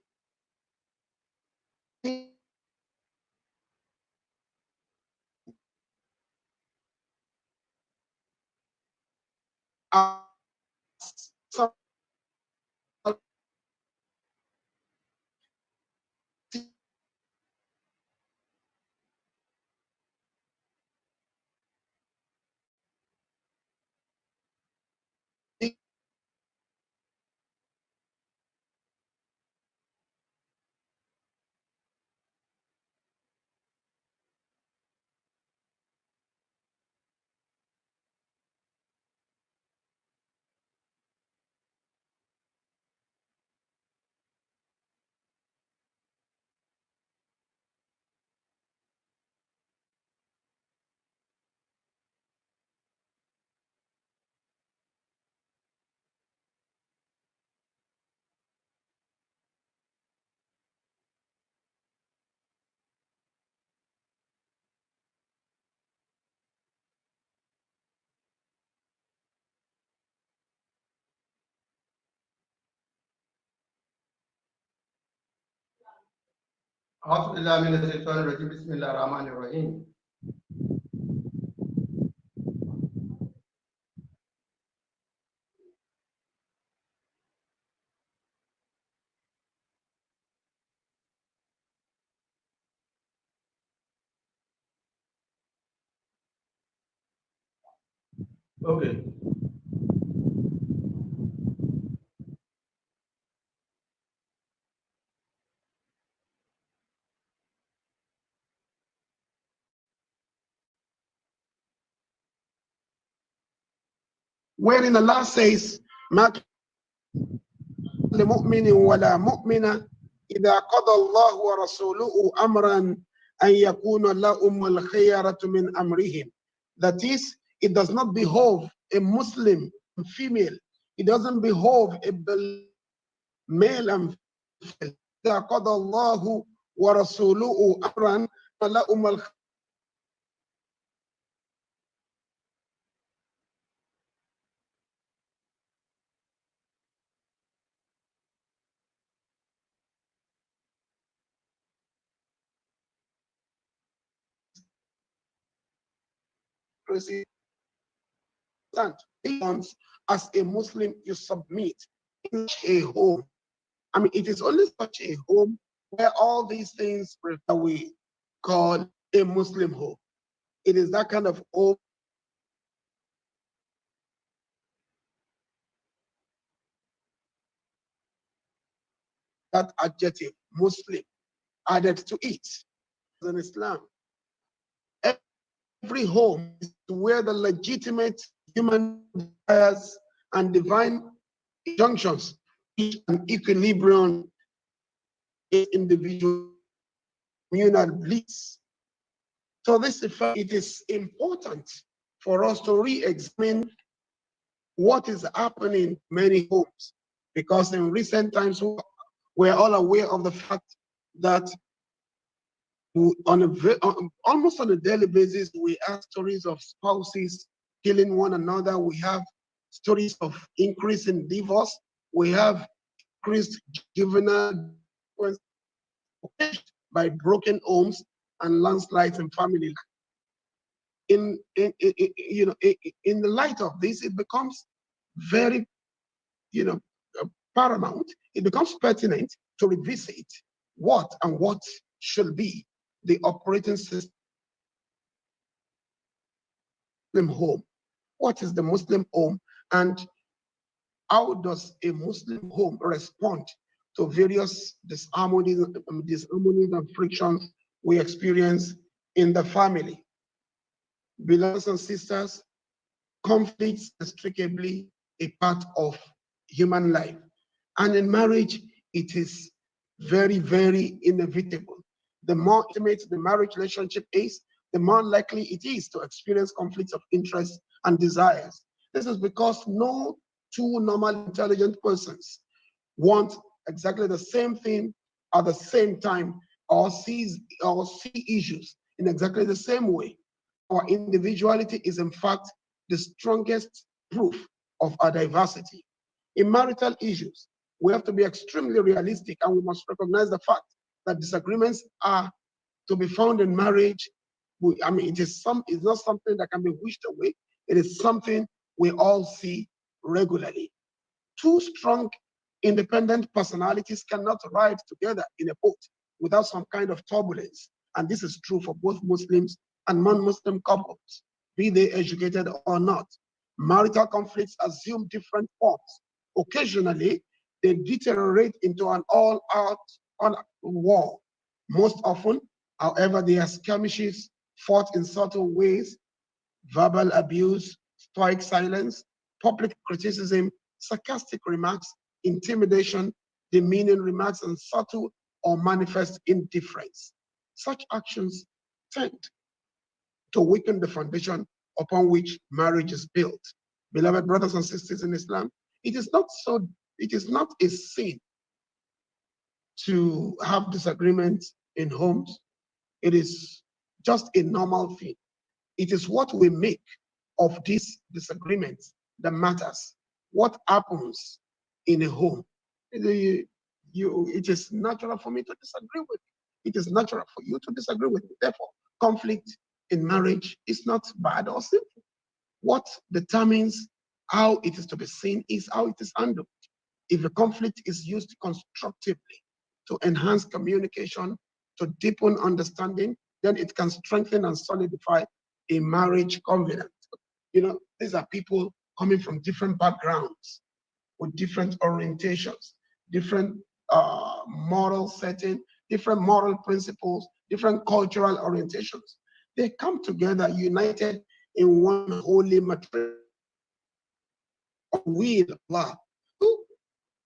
[SPEAKER 1] أعوذ بالله من الشيطان الرجيم. بسم الله الرحمن الرحيم. Okay.
[SPEAKER 4] Wherein Allah says, ما لمؤمن ولا مؤمنة إذا قضى الله ورسوله أمرا أن يكون لهم الخيرة من أمرهم. That is, it does not behove a Muslim female, it doesn't behove a male and female. إذا قضى الله ورسوله أمرا لهم الخيرة. hypocrisy. As a Muslim, you submit in a home. I mean, it is only such a home where all these things that we call a Muslim home. It is that kind of home that adjective, Muslim, added to it. In Islam, every home is where the legitimate human desires and divine injunctions reach an equilibrium in individual communal bliss. So this effect, it is important for us to re-examine what is happening in many homes, because in recent times we're all aware of the fact that almost on a daily basis we have stories of spouses killing one another. We have stories of increase in divorce. We have increased juvenile by broken homes and landslides in family life. In the light of this, it becomes very paramount. It becomes pertinent to revisit what should be the operating system home. What is the Muslim home, and how does a Muslim home respond to various disharmonies and frictions we experience in the family? Brothers and sisters, conflicts inextricably a part of human life, and in marriage it is very, very inevitable. The more intimate the marriage relationship is, the more likely it is to experience conflicts of interest and desires. This is because no two normal intelligent persons want exactly the same thing at the same time, or see issues in exactly the same way. Our individuality is in fact the strongest proof of our diversity. In marital issues, we have to be extremely realistic, and we must recognize the fact that disagreements are to be found in marriage. It's not something that can be wished away. It is something we all see regularly. Two strong, independent personalities cannot ride together in a boat without some kind of turbulence. And this is true for both Muslims and non-Muslim couples, be they educated or not. Marital conflicts assume different forms. Occasionally, they deteriorate into an all-out war. Most often, however, they are skirmishes fought in subtle ways: verbal abuse, stoic silence, public criticism, sarcastic remarks, intimidation, demeaning remarks, and subtle or manifest indifference. Such actions tend to weaken the foundation upon which marriage is built. Beloved brothers and sisters in Islam, it is not a sin to have disagreements in homes. It is just a normal thing. It is what we make of these disagreements that matters. What happens in a home? It is natural for me to disagree with you. It is natural for you to disagree with me. Therefore, conflict in marriage is not bad or sinful. What determines how it is to be seen is how it is handled. If a conflict is used constructively to enhance communication, to deepen understanding, then it can strengthen and solidify a marriage covenant. These are people coming from different backgrounds, with different orientations, different moral setting, different moral principles, different cultural orientations. They come together united in one holy material will of Allah.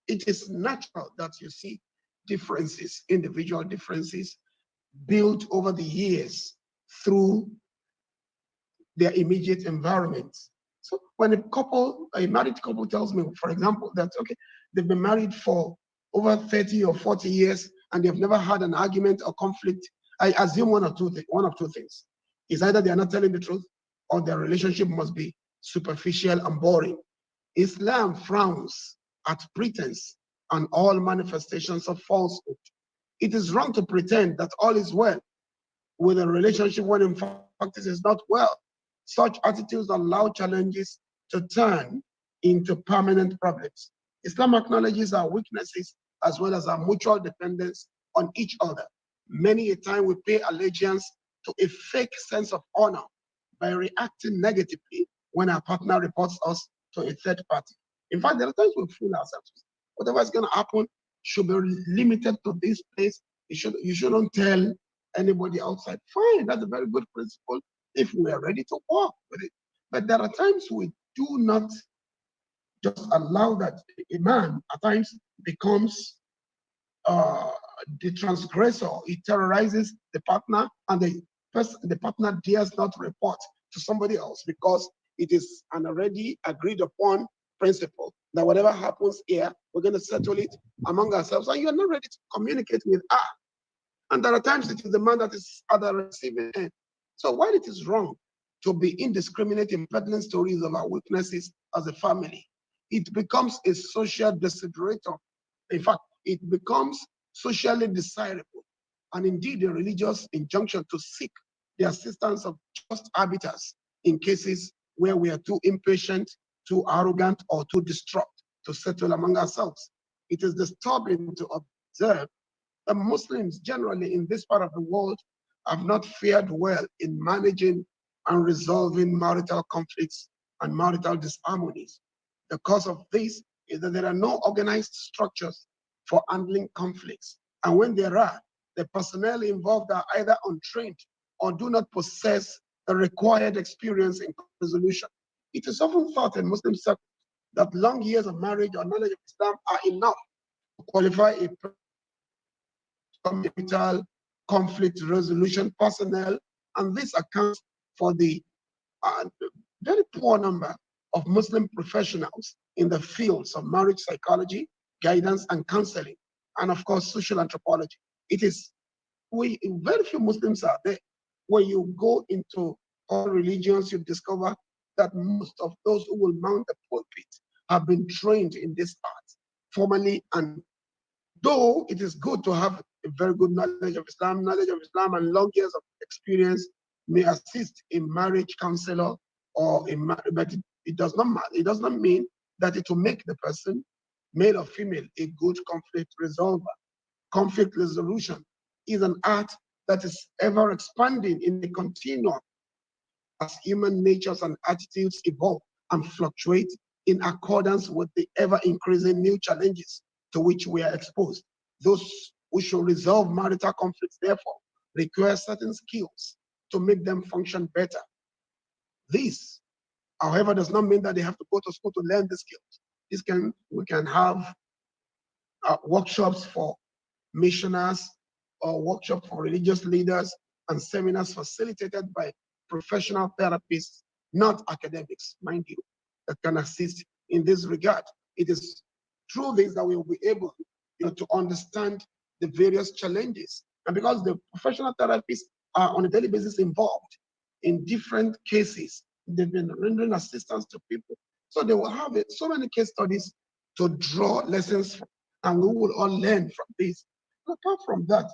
[SPEAKER 4] It is natural that you see differences, individual differences, built over the years through their immediate environment. So when a married couple tells me, for example, that okay, they've been married for over 30 or 40 years and they've never had an argument or conflict, I assume one of two things. Is either they are not telling the truth or their relationship must be superficial and boring. Islam frowns at pretense and all manifestations of falsehood. It is wrong to pretend that all is well with a relationship when in fact it is not well. Such attitudes allow challenges to turn into permanent problems. Islam acknowledges our weaknesses as well as our mutual dependence on each other. Many a time we pay allegiance to a fake sense of honor by reacting negatively when our partner reports us to a third party. In fact, there are times we fool ourselves. Whatever is going to happen should be limited to this place. You shouldn't tell anybody outside. Fine, that's a very good principle if we are ready to work with it. But there are times we do not just allow that. A man at times becomes the transgressor. He terrorizes the partner, and the partner dares not report to somebody else because it is an already agreed upon principle that whatever happens here, we're going to settle it among ourselves, and you're not ready to communicate with her. And there are times it is the man that is at the receiving end. So while it is wrong to be indiscriminate in peddling stories of our weaknesses as a family, it becomes a social desideratum. In fact, it becomes socially desirable, and indeed a religious injunction to seek the assistance of just arbiters in cases where we are too impatient, too arrogant, or too distraught to settle among ourselves. It is disturbing to observe that Muslims generally in this part of the world have not fared well in managing and resolving marital conflicts and marital disharmonies. The cause of this is that there are no organized structures for handling conflicts. And when there are, the personnel involved are either untrained or do not possess the required experience in resolution. It is often thought in Muslim circles that long years of marriage or knowledge of Islam are enough to qualify a marital conflict resolution personnel, and this accounts for the very poor number of Muslim professionals in the fields of marriage psychology, guidance and counseling, and of course, social anthropology. Very few Muslims are there. When you go into all religions, you discover that most of those who will mount the pulpit have been trained in this art formally. And though it is good to have a very good knowledge of Islam and long years of experience may assist in marriage counselor or in marriage, but it does not matter. It does not mean that it will make the person, male or female, a good conflict resolver. Conflict resolution is an art that is ever expanding in the continuum as human natures and attitudes evolve and fluctuate in accordance with the ever increasing new challenges to which we are exposed. Those who should resolve marital conflicts, therefore, require certain skills to make them function better. This, however, does not mean that they have to go to school to learn the skills. We can have workshops for missioners or workshops for religious leaders and seminars facilitated by professional therapists, not academics, mind you, that can assist in this regard. It is through this that we will be able to understand the various challenges. And because the professional therapists are on a daily basis involved in different cases, they've been rendering assistance to people. So they will have so many case studies to draw lessons from, and we will all learn from this. And apart from that,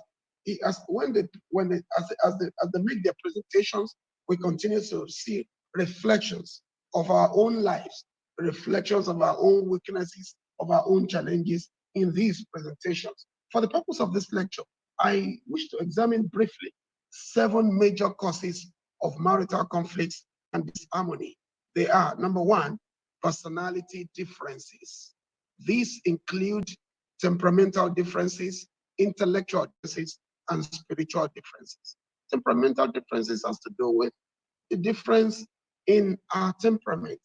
[SPEAKER 4] as they make their presentations, we continue to see reflections of our own lives, reflections of our own weaknesses, of our own challenges in these presentations. For the purpose of this lecture, I wish to examine briefly 7 major causes of marital conflicts and disharmony. They are, number 1, personality differences. These include temperamental differences, intellectual differences, and spiritual differences. Temperamental differences has to do with the difference in our temperament,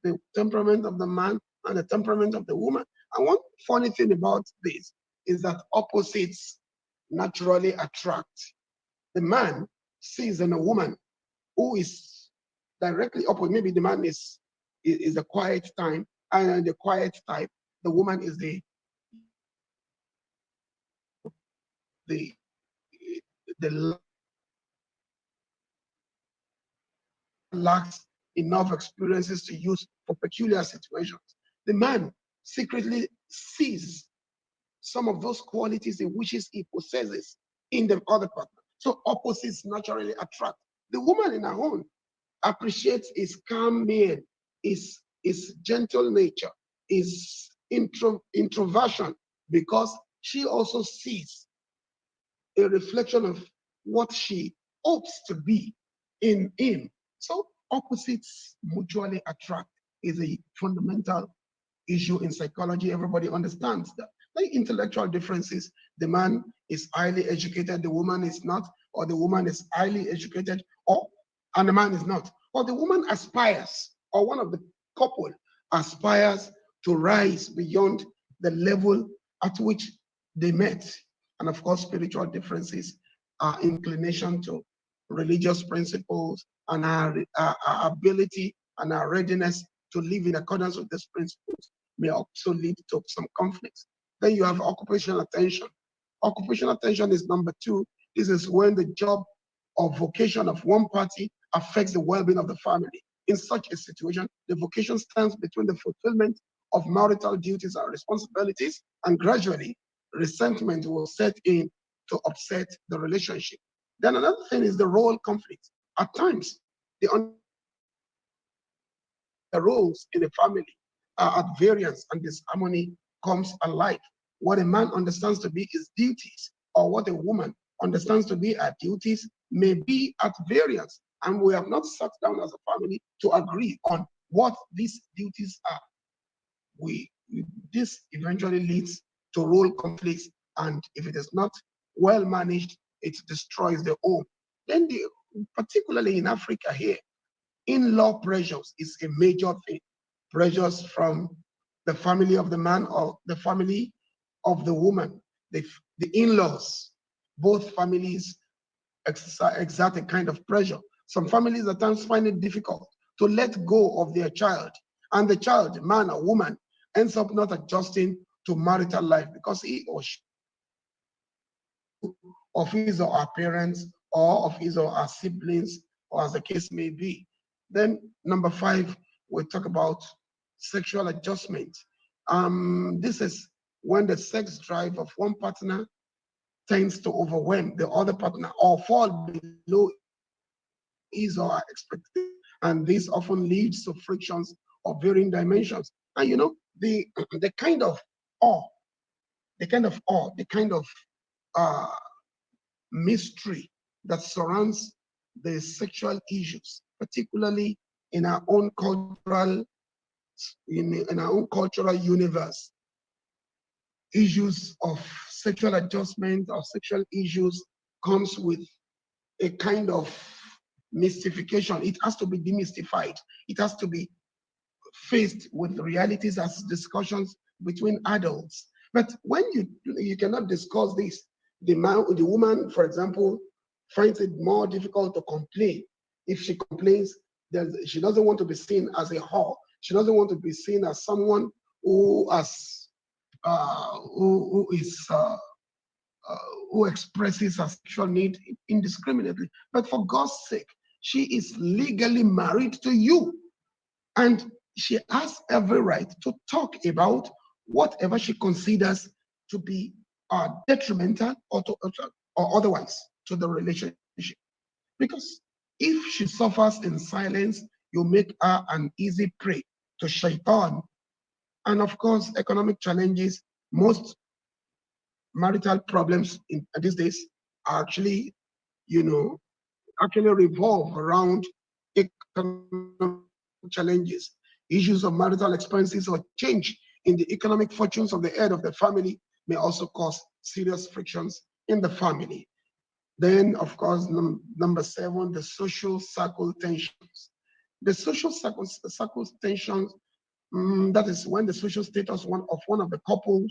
[SPEAKER 4] the temperament of the man and the temperament of the woman. And one funny thing about this is that opposites naturally attract. The man sees in a woman who is directly opposite. Maybe the man is a quiet time and the quiet type. The woman is the lacks enough experiences to use for peculiar situations. The man secretly sees some of those qualities in which he possesses in the other partner. So opposites naturally attract. The woman in her own appreciates his calm mien, his gentle nature, his introversion, because she also sees a reflection of what she hopes to be in him. So opposites mutually attract is a fundamental issue in psychology. Everybody understands that. Like intellectual differences, the man is highly educated, the woman is not, or the woman is highly educated, and the man is not, or the woman aspires, or one of the couple aspires to rise beyond the level at which they met. And of course, spiritual differences, our inclination to religious principles, and our ability and our readiness to live in accordance with these principles may also lead to some conflicts. Then you have occupational attention. Occupational attention is number 2. This is when the job or vocation of one party affects the well-being of the family. In such a situation, the vocation stands between the fulfillment of marital duties and responsibilities, and gradually resentment will set in to upset the relationship. Then another thing is the role conflict. At times, the roles in the family are at variance, and disharmony comes alive. What a man understands to be his duties, or what a woman understands to be her duties, may be at variance, and we have not sat down as a family to agree on what these duties are. This eventually leads to role conflicts, and if it is not well managed, it destroys the home. Then, particularly in Africa here, in-law pressures is a major thing. Pressures from the family of the man or the family of the woman, the in-laws. Both families exert a kind of pressure. Some families at times find it difficult to let go of their child, and the child, man or woman, ends up not adjusting to marital life because he or she of his or her parents, or of his or her siblings, or as the case may be. Then number 5, we talk about sexual adjustment. This is when the sex drive of one partner tends to overwhelm the other partner or fall below his or her expectation, and this often leads to frictions of varying dimensions. And you know, the kind of mystery that surrounds the sexual issues, particularly in our own cultural universe. Issues of sexual adjustment or sexual issues comes with a kind of mystification. It has to be demystified. It has to be faced with realities as discussions between adults. But when you cannot discuss this, the woman, for example, finds it more difficult to complain. If she complains, then she doesn't want to be seen as a whore. She doesn't want to be seen as someone who expresses her sexual need indiscriminately. But for God's sake, she is legally married to you, and she has every right to talk about whatever she considers to be detrimental or otherwise to the relationship. Because if she suffers in silence, you make her an easy prey to shaitan. And of course, economic challenges. Most marital problems these days are actually revolve around economic challenges. Issues of marital expenses or change in the economic fortunes of the head of the family may also cause serious frictions in the family. Then, of course, number 7, the social circle tensions. The social circle tensions, that is when the social status of one of the couple,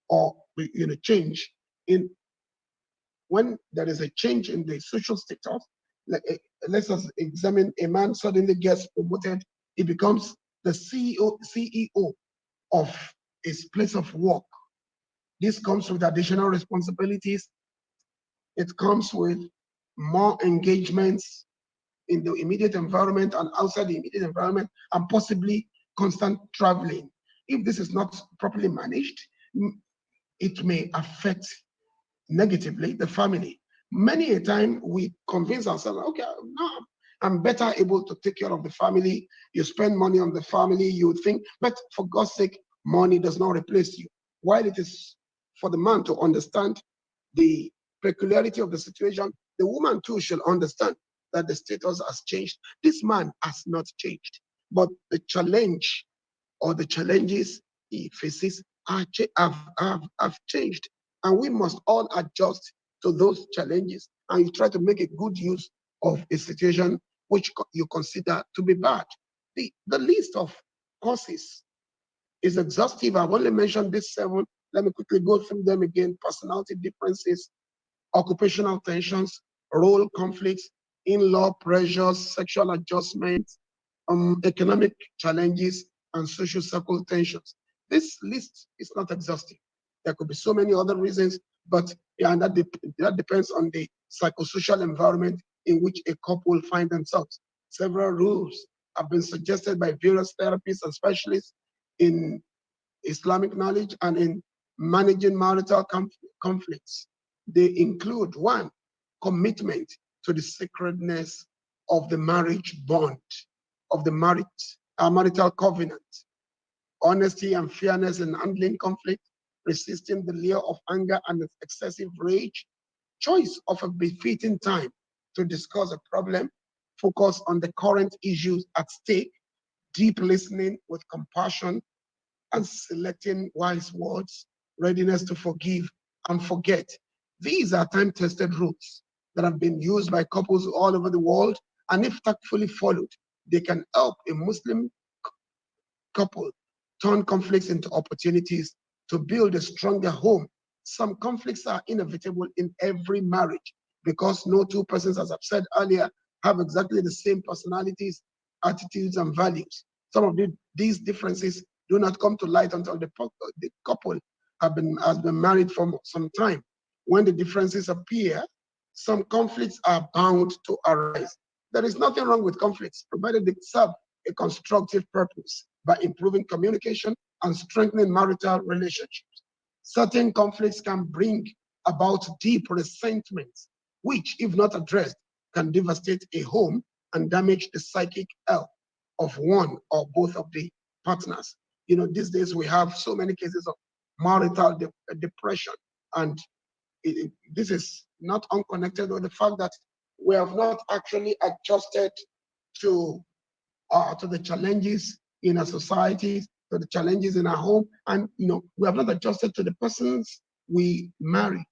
[SPEAKER 4] or change in when there is a change in the social status. Let's us examine a man suddenly gets promoted. He becomes the CEO of his place of work. This comes with additional responsibilities. It comes with more engagements in the immediate environment and outside the immediate environment, and possibly constant traveling. If this is not properly managed, it may affect negatively the family. Many a time we convince ourselves, okay, no, I'm better able to take care of the family. You spend money on the family, you think, but for God's sake, money does not replace you. While it is for the man to understand the peculiarity of the situation, the woman too should understand that the status has changed. This man has not changed, but the challenge or the challenges he faces have changed. And we must all adjust to those challenges. And you try to make a good use of a situation which you consider to be bad. The list of causes is exhaustive. I've only mentioned these 7. Let me quickly go through them again. Personality differences, occupational tensions, role conflicts, in-law pressures, sexual adjustments, economic challenges, and social circle tensions. This list is not exhaustive. There could be so many other reasons, but yeah, that depends on the psychosocial environment in which a couple find themselves. Several rules have been suggested by various therapists and specialists in Islamic knowledge and in managing marital conflicts. They include: 1, commitment to the sacredness of the marriage bond, of the marital covenant, honesty and fairness in handling conflict, resisting the lure of anger and excessive rage, choice of a befitting time to discuss a problem, focus on the current issues at stake, deep listening with compassion and selecting wise words, readiness to forgive and forget. These are time-tested rules that have been used by couples all over the world, and if tactfully followed, they can help a Muslim couple turn conflicts into opportunities to build a stronger home. Some conflicts are inevitable in every marriage because no two persons, as I've said earlier, have exactly the same personalities, attitudes, and values. Some of these differences do not come to light until the couple has been married for some time. When the differences appear, some conflicts are bound to arise. There is nothing wrong with conflicts, provided they serve a constructive purpose by improving communication and strengthening marital relationships. Certain conflicts can bring about deep resentments, which, if not addressed, can devastate a home and damage the psychic health of one or both of the partners. You know, these days we have so many cases of marital depression, and this is not unconnected with the fact that we have not actually adjusted to the challenges in our societies, to the challenges in our home, and we have not adjusted to the persons we marry.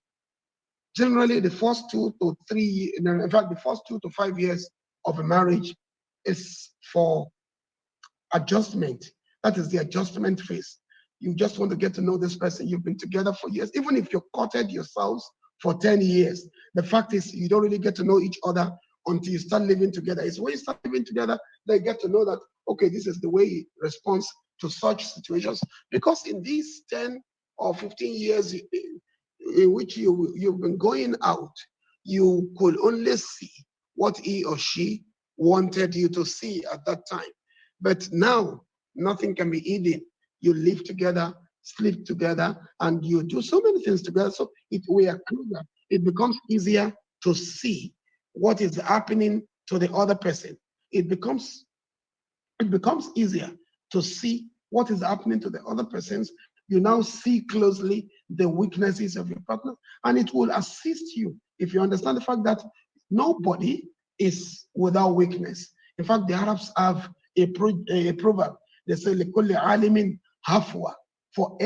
[SPEAKER 4] Generally, the first 2 to 3, in fact, the first 2 to 5 years of a marriage is for adjustment. That is the adjustment phase. You just want to get to know this person. You've been together for years. Even if you've courted yourselves for 10 years, the fact is you don't really get to know each other until you start living together. It's when you start living together they get to know that, okay, this is the way he responds to such situations. Because in these 10 or 15 years in which you've been going out, you could only see what he or she wanted you to see at that time. But now, nothing can be hidden. You live together, sleep together, and you do so many things together. So we are closer. It becomes easier to see what is happening to the other person. It becomes easier to see what is happening to the other persons. You now see closely the weaknesses of your partner, and it will assist you if you understand the fact that nobody is without weakness. In fact, the Arabs have a proverb. They say, "Likulli alimin hafwa." For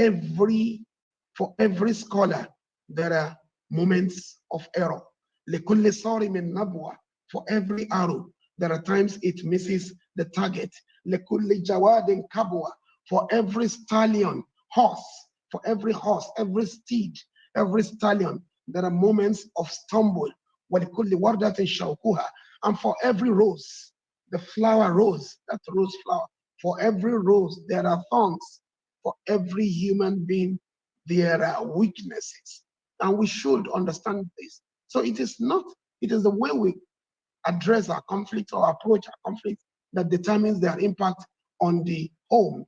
[SPEAKER 4] every scholar, there are moments of error. Likulli sarimin nabwa. For every arrow, there are times it misses the target. Likulli jawadin kabwa. For every stallion, horse, for every horse, every steed, every stallion, there are moments of stumble. Walikulli wardatin shawkuha. And for every rose, the flower rose, that rose flower, for every rose, there are thorns. For every human being, there are weaknesses. And we should understand this. So it is the way we address our conflict or approach our conflict that determines their impact on the home.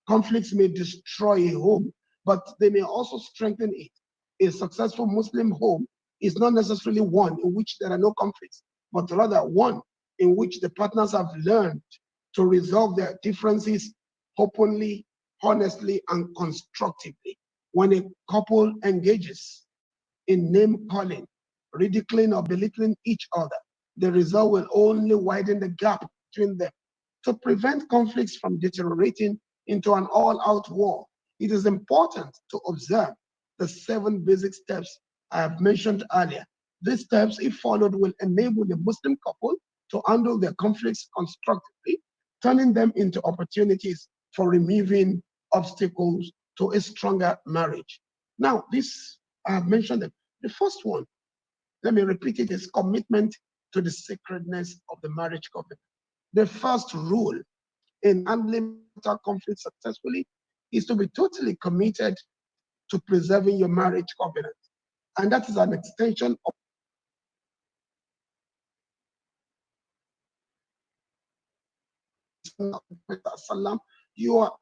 [SPEAKER 4] Conflicts may destroy a home, but they may also strengthen it. A successful Muslim home is not necessarily one in which there are no conflicts, but rather one in which the partners have learned to resolve their differences openly, honestly, and constructively. When a couple engages in name calling, ridiculing or belittling each other, the result will only widen the gap between them. To prevent conflicts from deteriorating into an all-out war, it is important to observe the 7 basic steps I have mentioned earlier. These steps, if followed, will enable the Muslim couple to handle their conflicts constructively, turning them into opportunities for removing obstacles to a stronger marriage. Now, this, I have mentioned them. The first one, let me repeat it, is commitment to the sacredness of the marriage covenant. The first rule in handling conflict successfully is to be totally committed to preserving your marriage covenant. And that is an extension of you are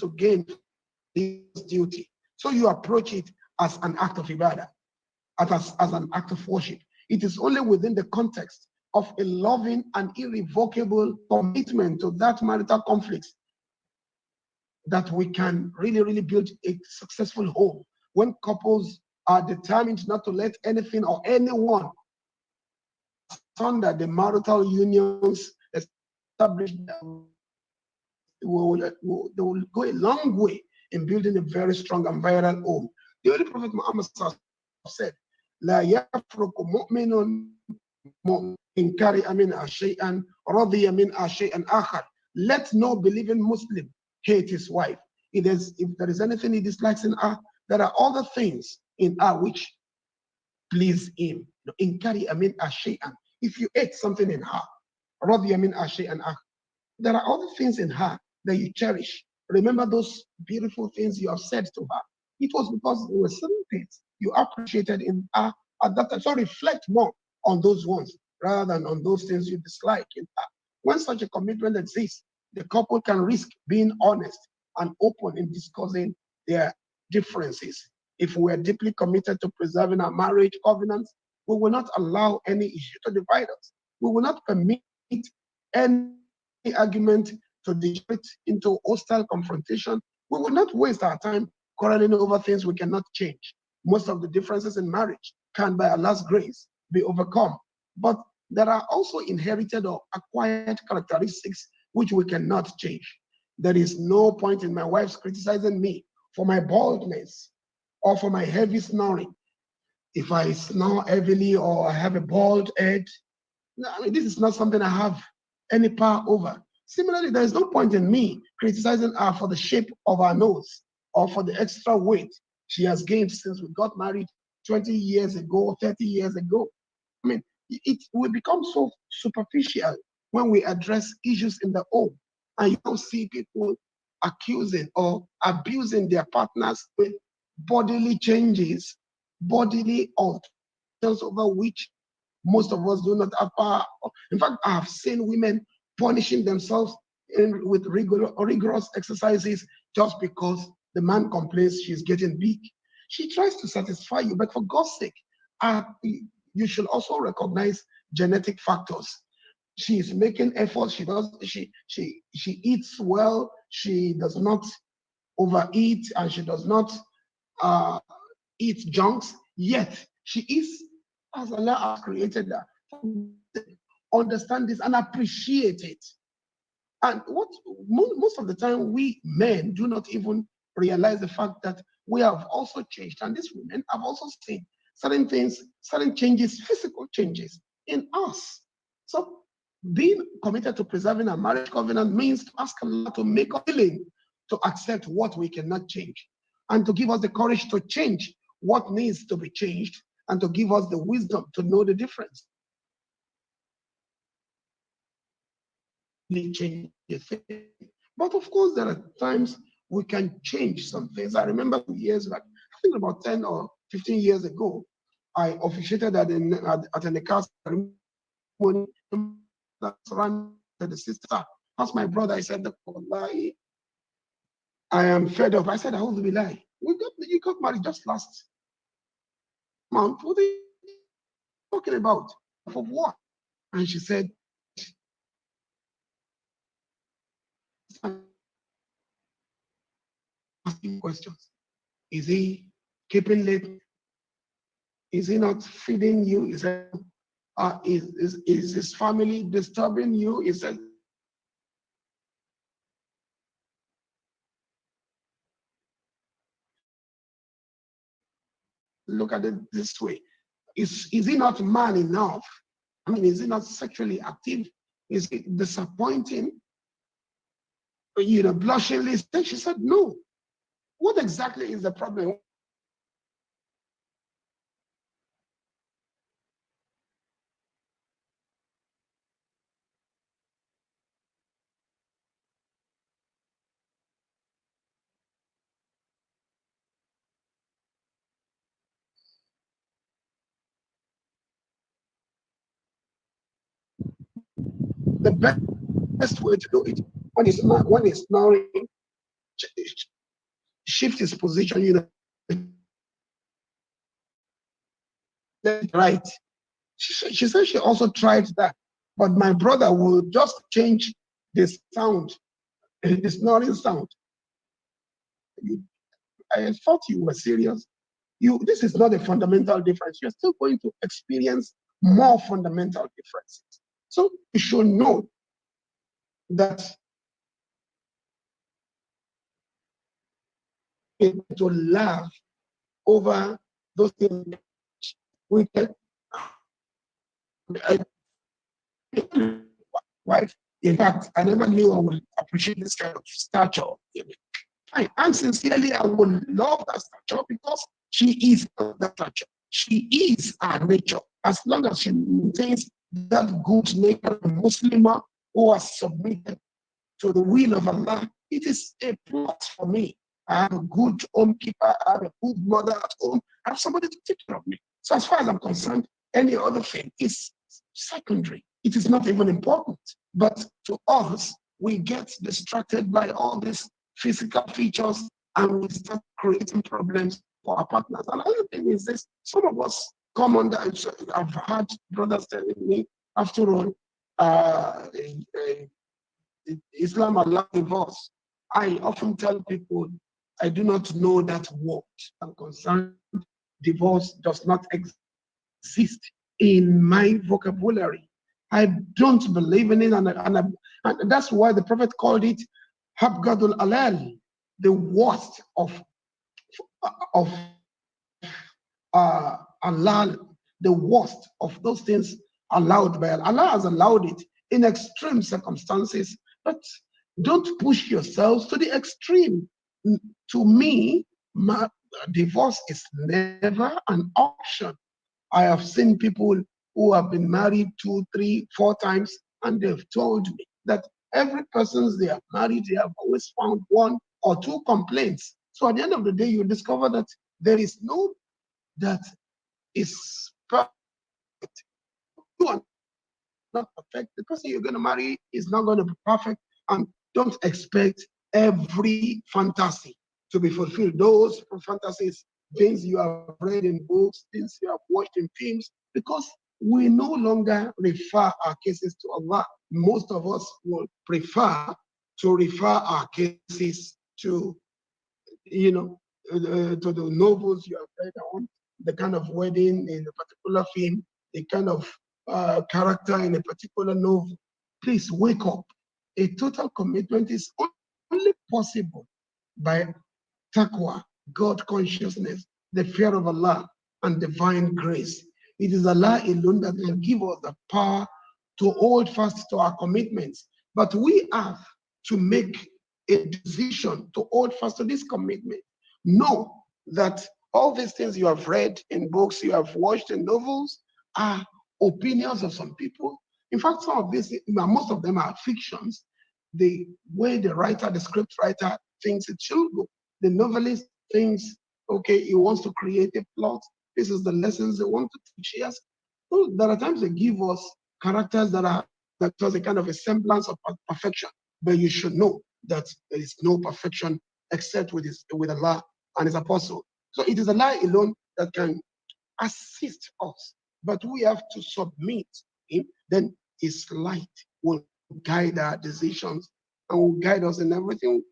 [SPEAKER 4] to gain this duty. So you approach it as an act of ibadah, as an act of worship. It is only within the context of a loving and irrevocable commitment to that marital conflict that we can really build a successful home. When couples are determined not to let anything or anyone under the marital unions established, they will go a long way in building a very strong and viral home. The Holy Prophet Muhammad said, "La yafruku mu'minun in kari'a minha shay'an radiya minha shay'an akhar." Let no believing Muslim hate his wife. If there is anything he dislikes in her, there are other things in her which please him. In kari'a minha shay'an. If you hate something in her, radiya minha shay'an akhar, there are other things in her that you cherish. Remember those beautiful things you have said to her. It was because there were certain things you appreciated in her at that time. So reflect more on those ones rather than on those things you dislike in her. When such a commitment exists, the couple can risk being honest and open in discussing their differences. If we are deeply committed to preserving our marriage covenants, we will not allow any issue to divide us. We will not permit any argument to degenerate into hostile confrontation. We will not waste our time quarreling over things we cannot change. Most of the differences in marriage can, by Allah's grace, be overcome. But there are also inherited or acquired characteristics which we cannot change. There is no point in my wife's criticizing me for my baldness or for my heavy snoring. If I snore heavily or I have a bald head, I mean, this is not something I have any power over. Similarly, there is no point in me criticizing her for the shape of her nose or for the extra weight she has gained since we got married 20 years ago, 30 years ago. I mean, it will become so superficial when we address issues in the home, and you don't see people accusing or abusing their partners with bodily changes, bodily alterations over which most of us do not have power. In fact, I have seen women punishing themselves with rigorous exercises just because the man complains she's getting big. She tries to satisfy you, but for God's sake, you should also recognize genetic factors. She is making efforts. She eats well. She does not overeat, and she does not eat junks. Yet she is, as Allah has created her. Understand this and appreciate it. And what most of the time we men do not even realize the fact that we have also changed, and these women have also seen certain things, certain changes, physical changes in us. So being committed to preserving a marriage covenant means to ask Allah to make us willing to accept what we cannot change, and to give us the courage to change what needs to be changed, and to give us the wisdom to know the difference. Change the thing. But of course, there are times we can change some things. I remember years back, I think about 10 or 15 years ago, I officiated at an Nikah ceremony that surrounded the sister. Asked my brother, I said, Wallahi, I am fed up. I said, I will be lying. You got married just last month. What are you talking about? For what? And she said, asking questions. Is he keeping late? Is he not feeding you? Is his family disturbing you? Is that look at it this way? Is he not man enough? I mean, is he not sexually active? Is it disappointing? Blushingly said, she said, no. What exactly is the problem? The best way to do it when he's snoring, shift his position, right. She said she also tried that, but my brother will just change the sound, the snoring sound. I thought you were serious. This is not a fundamental difference. You're still going to experience more fundamental differences. So you should know that to laugh over those things we can, wife. In fact, I never knew I would appreciate this kind of stature. And sincerely, I would love that stature because she is that stature. She is our nature. As long as she maintains that good nature, a Muslimah who has submitted to the will of Allah, it is a plus for me. I have a good home keeper, I have a good mother at home, I have somebody to take care of me. So as far as I'm concerned, any other thing is secondary. It is not even important. But to us, we get distracted by all these physical features and we start creating problems for our partners. And another thing is this, some of us come under, I've had brothers telling me, after all, Islam allows divorce. I often tell people, I do not know that word. I'm concerned, divorce does not exist in my vocabulary. I don't believe in it, and that's why the Prophet called it Habgadul Alal, the worst of Allah, the worst of those things allowed by Allah. Allah has allowed it in extreme circumstances, but don't push yourselves to the extreme. To me, divorce is never an option. I have seen people who have been married 2, 3, 4 times, and they've told me that every person they have married, they have always found 1 or 2 complaints. So at the end of the day, you discover that there is no that is perfect. You are not perfect. The person you're going to marry is not going to be perfect, and don't expect every fantasy to be fulfilled. Those fantasies, things you have read in books, things you have watched in films, because we no longer refer our cases to Allah. Most of us will prefer to refer our cases to, to the novels you have read on, the kind of wedding in a particular film, the kind of character in a particular novel. Please wake up. A total commitment is only possible by taqwa, God consciousness, the fear of Allah, and divine grace. It is Allah alone that will give us the power to hold fast to our commitments. But we have to make a decision to hold fast to this commitment. Know that all these things you have read in books, you have watched in novels, are opinions of some people. In fact, some of these, most of them are fictions. The way the writer, the script writer thinks it should go. The novelist thinks, okay, he wants to create a plot. This is the lessons they want to teach. Yes. So there are times they give us characters that has a kind of a semblance of perfection, but you should know that there is no perfection except with Allah and His Apostle. So it is Allah alone that can assist us, but we have to submit Him. Then His light will guide our decisions and will guide us in everything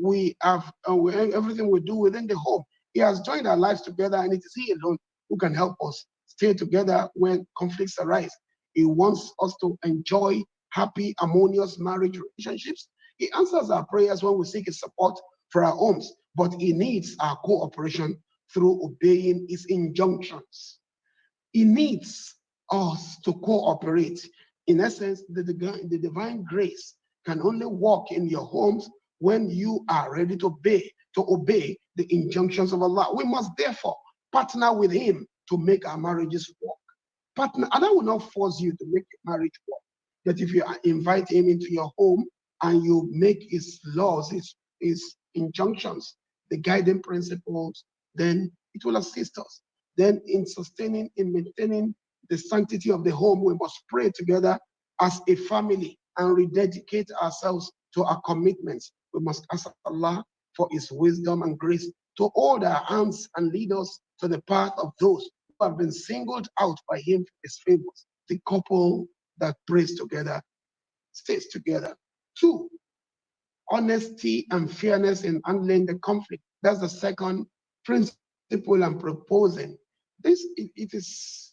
[SPEAKER 4] we have, everything we do within the home. He has joined our lives together, and it is He alone who can help us stay together when conflicts arise. He wants us to enjoy happy, harmonious marriage relationships. He answers our prayers when we seek His support for our homes, but He needs our cooperation through obeying His injunctions. He needs us to cooperate. In essence, the divine grace can only work in your homes when you are ready to obey the injunctions of Allah. We must therefore partner with Him to make our marriages work. Partner, and I will not force you to make your marriage work. That if you invite Him into your home and you make His laws, His injunctions, the guiding principles, then it will assist us. Then in maintaining the sanctity of the home, we must pray together as a family and rededicate ourselves to our commitments. We must ask Allah for His wisdom and grace to hold our hands and lead us to the path of those who have been singled out by Him for His favors. The couple that prays together stays together. 2, honesty and fairness in handling the conflict. That's the second principle I'm proposing. It is,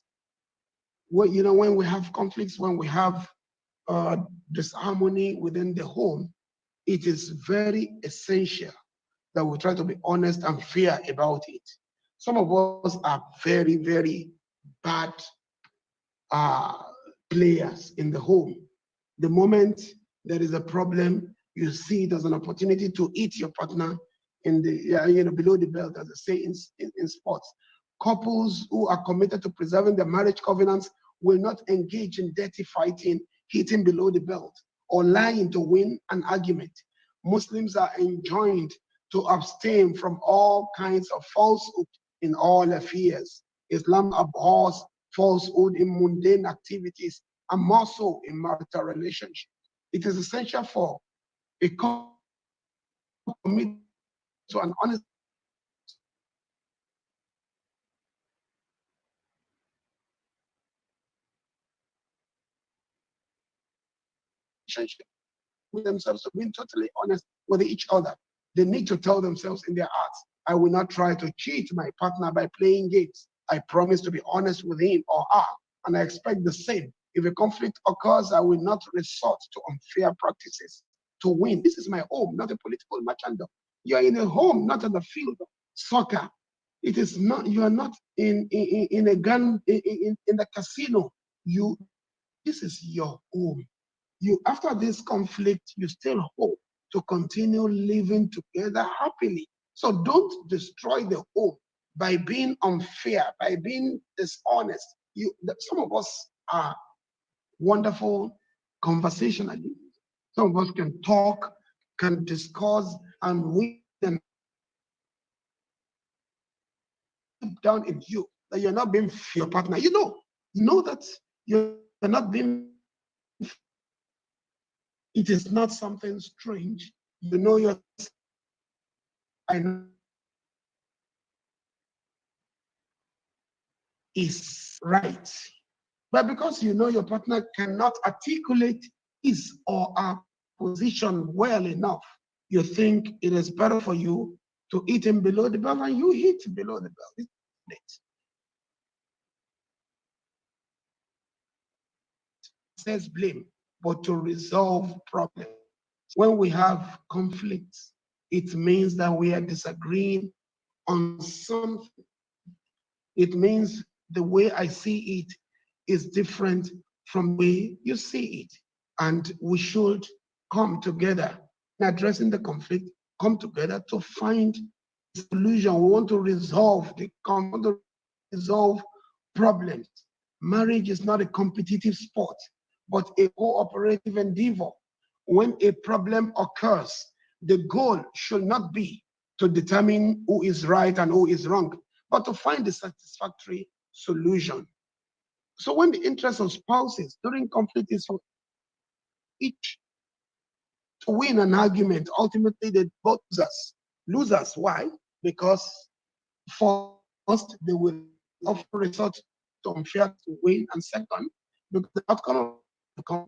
[SPEAKER 4] well, when we have conflicts, when we have disharmony within the home, it is very essential that we try to be honest and fair about it. Some of us are very, very bad players in the home. The moment there is a problem, you see it as an opportunity to eat your partner in the below the belt, as they say in sports. Couples who are committed to preserving their marriage covenants will not engage in dirty fighting, hitting below the belt, or lying to win an argument. Muslims are enjoined to abstain from all kinds of falsehood in all affairs. Islam abhors falsehood in mundane activities and more so in marital relationships. It is essential for a couple to commit to an honest relationship with themselves, to being totally honest with each other. They need to tell themselves in their hearts, I will not try to cheat my partner by playing games. I promise to be honest with him or her, and I expect the same. If a conflict occurs, I will not resort to unfair practices to win. This is my home, not a political merchandise. You are in a home, not on the field of soccer. It is not. You are not in a gun in the casino. This is your home. After this conflict, you still hope to continue living together happily. So don't destroy the home by being unfair, by being dishonest. Some of us are wonderful conversationally. Some of us can talk, can discuss, and win them down in you that you're not being fair your partner. Know that you're not being. It is not something strange. You know I know is right. But because you know your partner cannot articulate his or her position well enough, you think it is better for you to hit him below the belt, and you hit below the belt. Says blame, but to resolve problems. When we have conflicts, it means that we are disagreeing on something. It means the way I see it is different from the way you see it. And we should come together in addressing the conflict, come together to find a solution. We want to resolve problems. Marriage is not a competitive sport, but a cooperative endeavor. When a problem occurs, the goal should not be to determine who is right and who is wrong, but to find a satisfactory solution. So when the interest of spouses during conflict is for each to win an argument, ultimately they both us. losers. Why? Because first, they will often resort to unfair to win, and second, because the outcome of become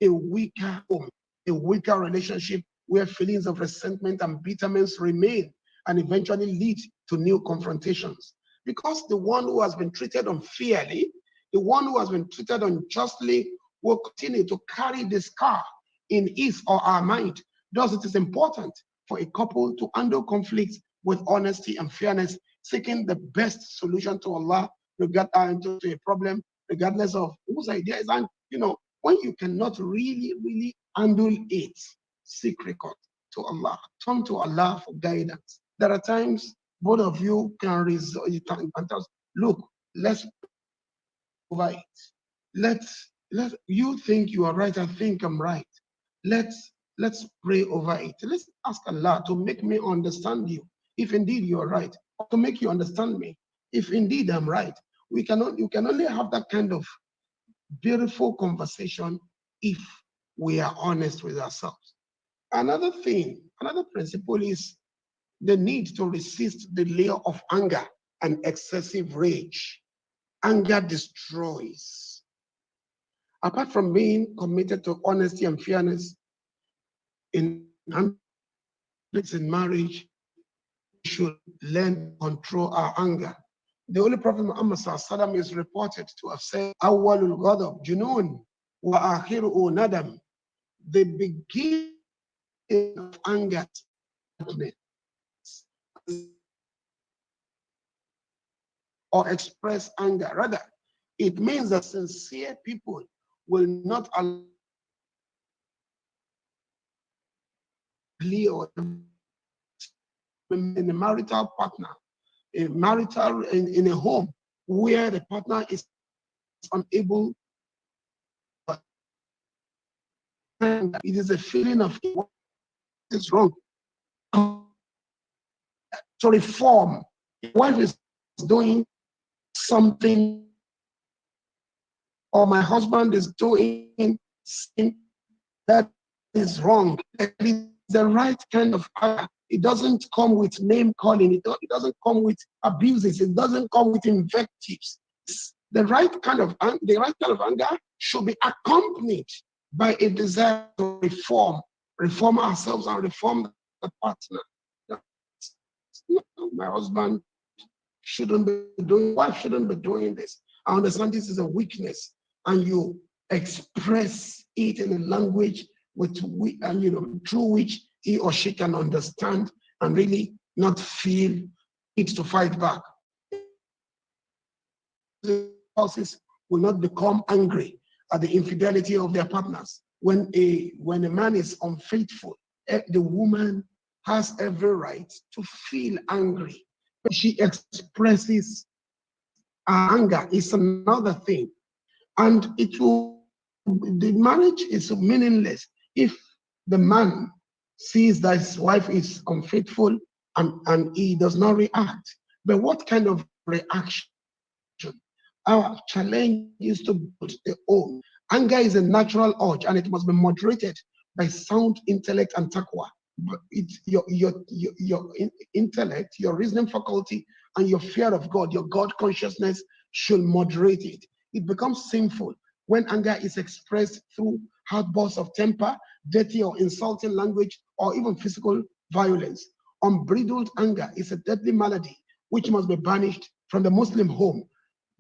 [SPEAKER 4] a weaker home, a weaker relationship where feelings of resentment and bitterness remain and eventually lead to new confrontations. Because the one who has been treated unfairly, the one who has been treated unjustly, will continue to carry the scar in his or her mind. Thus, it is important for a couple to handle conflicts with honesty and fairness, seeking the best solution to Allah to a problem, regardless of whose idea is. And when you cannot really handle it, seek recourse to Allah. Turn to Allah for guidance. There are times both of you can resolve. Look, let's over it. Let you think you are right, I think I'm right. Let's pray over it. Let's ask Allah to make me understand you, if indeed you are right, or to make you understand me, if indeed I'm right. You can only have that kind of beautiful conversation if we are honest with ourselves. Another principle is the need to resist the layer of anger and excessive rage. Anger destroys. Apart from being committed to honesty and fairness in marriage, we should learn to control our anger. The Holy Prophet Muhammad sallallahu is reported to have said, "Awwalul ghadab junun wa akhiruhu nadam." The beginning of anger or express anger. Rather, it means that sincere people will not allow in a marital partner, in a home where the partner is unable. It is a feeling of what is wrong. To reform, the wife is doing something, or my husband is doing something that is wrong. It is the right kind of anger. It doesn't come with name calling. It doesn't come with abuses. It doesn't come with invectives. The right kind of anger should be accompanied by a desire to reform ourselves and reform the partner. My husband shouldn't be doing. Wife shouldn't be doing this. I understand this is a weakness, and you express it in a language through which he or she can understand and really not feel it to fight back. The spouses will not become angry at the infidelity of their partners. When a man is unfaithful, the woman has every right to feel angry. When she expresses anger, is another thing. And the marriage is meaningless if the man sees that his wife is unfaithful and he does not react. But what kind of reaction? Our challenge is to build the own. Anger is a natural urge, and it must be moderated by sound intellect and taqwa. But your intellect, your reasoning faculty, and your fear of God, your God consciousness should moderate it. It becomes sinful when anger is expressed through outbursts of temper, dirty or insulting language, or even physical violence. Unbridled anger is a deadly malady which must be banished from the Muslim home.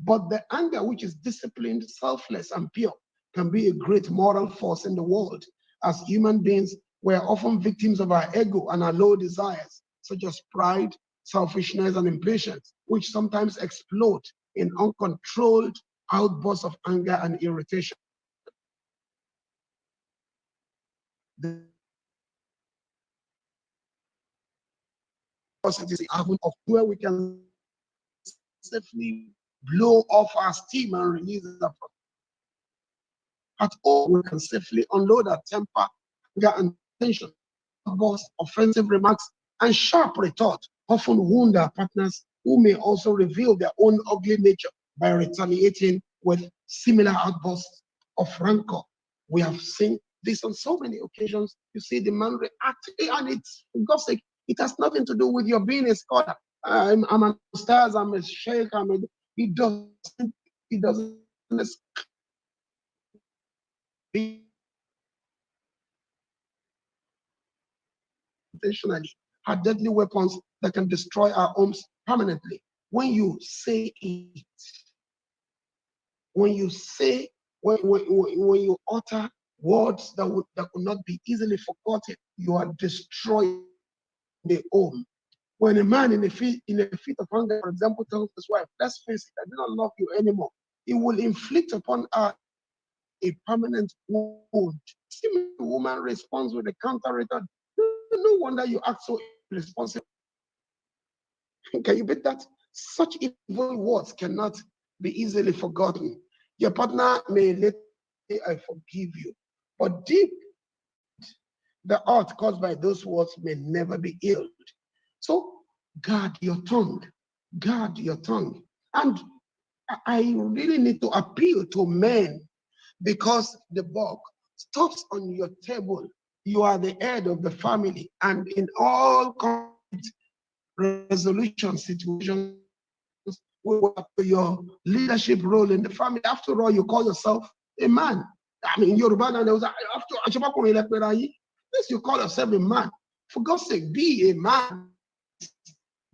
[SPEAKER 4] But the anger which is disciplined, selfless, and pure can be a great moral force in the world. As human beings, we are often victims of our ego and our low desires, such as pride, selfishness, and impatience, which sometimes explode in uncontrolled outbursts of anger and irritation. The possibility of where we can safely blow off our steam and release the at all, we can safely unload our temper, anger, and tension. Outbursts, offensive remarks, and sharp retort often wound our partners, who may also reveal their own ugly nature by retaliating with similar outbursts of rancor. We have seen this on so many occasions. You see the man react, and it's, for God's sake, It has nothing to do with your being a scholar. I'm an ustaz, I'm a sheikh, it doesn't intentionally are deadly weapons that can destroy our homes permanently. When you say it, when you say, when you utter words that could not be easily forgotten, you are destroying the home. When a man in a fit of hunger, for example, tells his wife, let's face it, I do not love you anymore, it will inflict upon her a permanent wound. See, the woman responds with a counter return. No wonder you act so irresponsible. Can you bet that? Such evil words cannot be easily forgotten. Your partner may later say, I forgive you. But deep, the hurt caused by those words may never be healed. So guard your tongue. Guard your tongue. And I really need to appeal to men, because the buck stops on your table. You are the head of the family, and in all resolution situations, your leadership role in the family. After all, you call yourself a man. I mean, Yoruba, and there was this, you call yourself a man. For God's sake, be a man.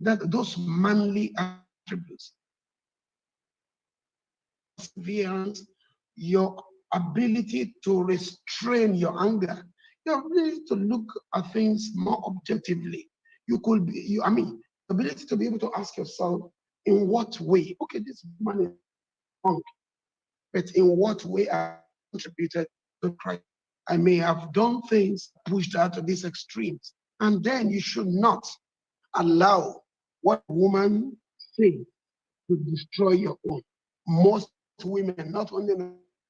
[SPEAKER 4] That those manly attributes, perseverance, your ability to restrain your anger, your ability to look at things more objectively. You could be, ability to be able to ask yourself, in what way? Okay, this man is wrong, but in what way I contributed to Christ? I may have done things pushed out to these extremes, and then you should not allow what woman says to destroy your own. Most women, not only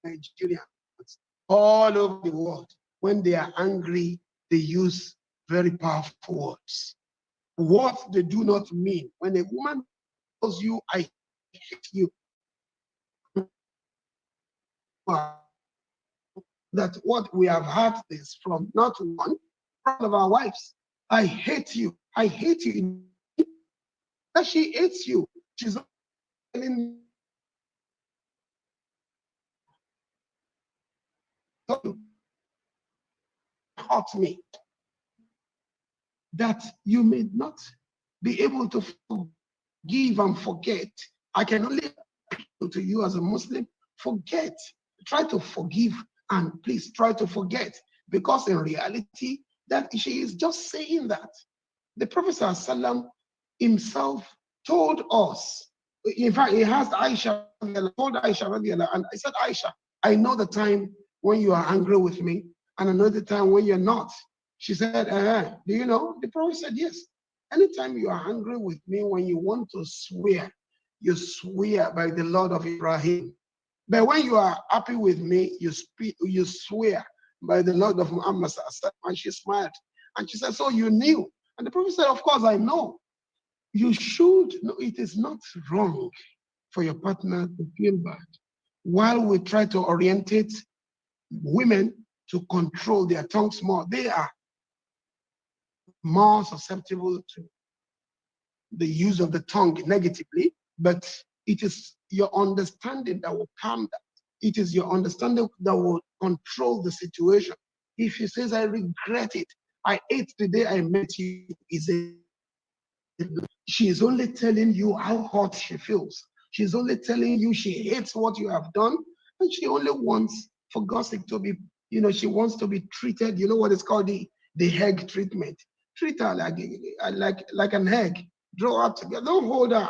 [SPEAKER 4] Nigerians, all over the world, when they are angry, they use very powerful words. What they do not mean. When a woman tells you, I hate you, that what we have heard this from not one of our wives. I hate you. I hate you. That she hates you. She's telling hurt me. That you may not be able to forgive and forget. I can only appeal to you as a Muslim, forget. Try to forgive and please try to forget. Because in reality, that she is just saying that. The Prophet ﷺ himself told us, in fact, he asked Aisha, told Aisha, and I said, Aisha, I know the time when you are angry with me, and I know the time when you're not. She said, do you know? The Prophet said, yes. Anytime you are angry with me, when you want to swear, you swear by the Lord of Ibrahim. But when you are happy with me, you swear by the Lord of Muhammad. And she smiled. And she said, so you knew. And the Prophet said, of course, I know. You should know it is not wrong for your partner to feel bad. While we try to orientate women to control their tongues more, they are more susceptible to the use of the tongue negatively, but it is your understanding that will calm that. It is your understanding that will control the situation. If she says, I regret it, I hate the day I met you, she is only telling you how hot she feels. She's only telling you she hates what you have done, and she only wants, for God's sake, to be, she wants to be treated, what is called the egg treatment. Treat her like an egg. Draw her together. Don't hold her,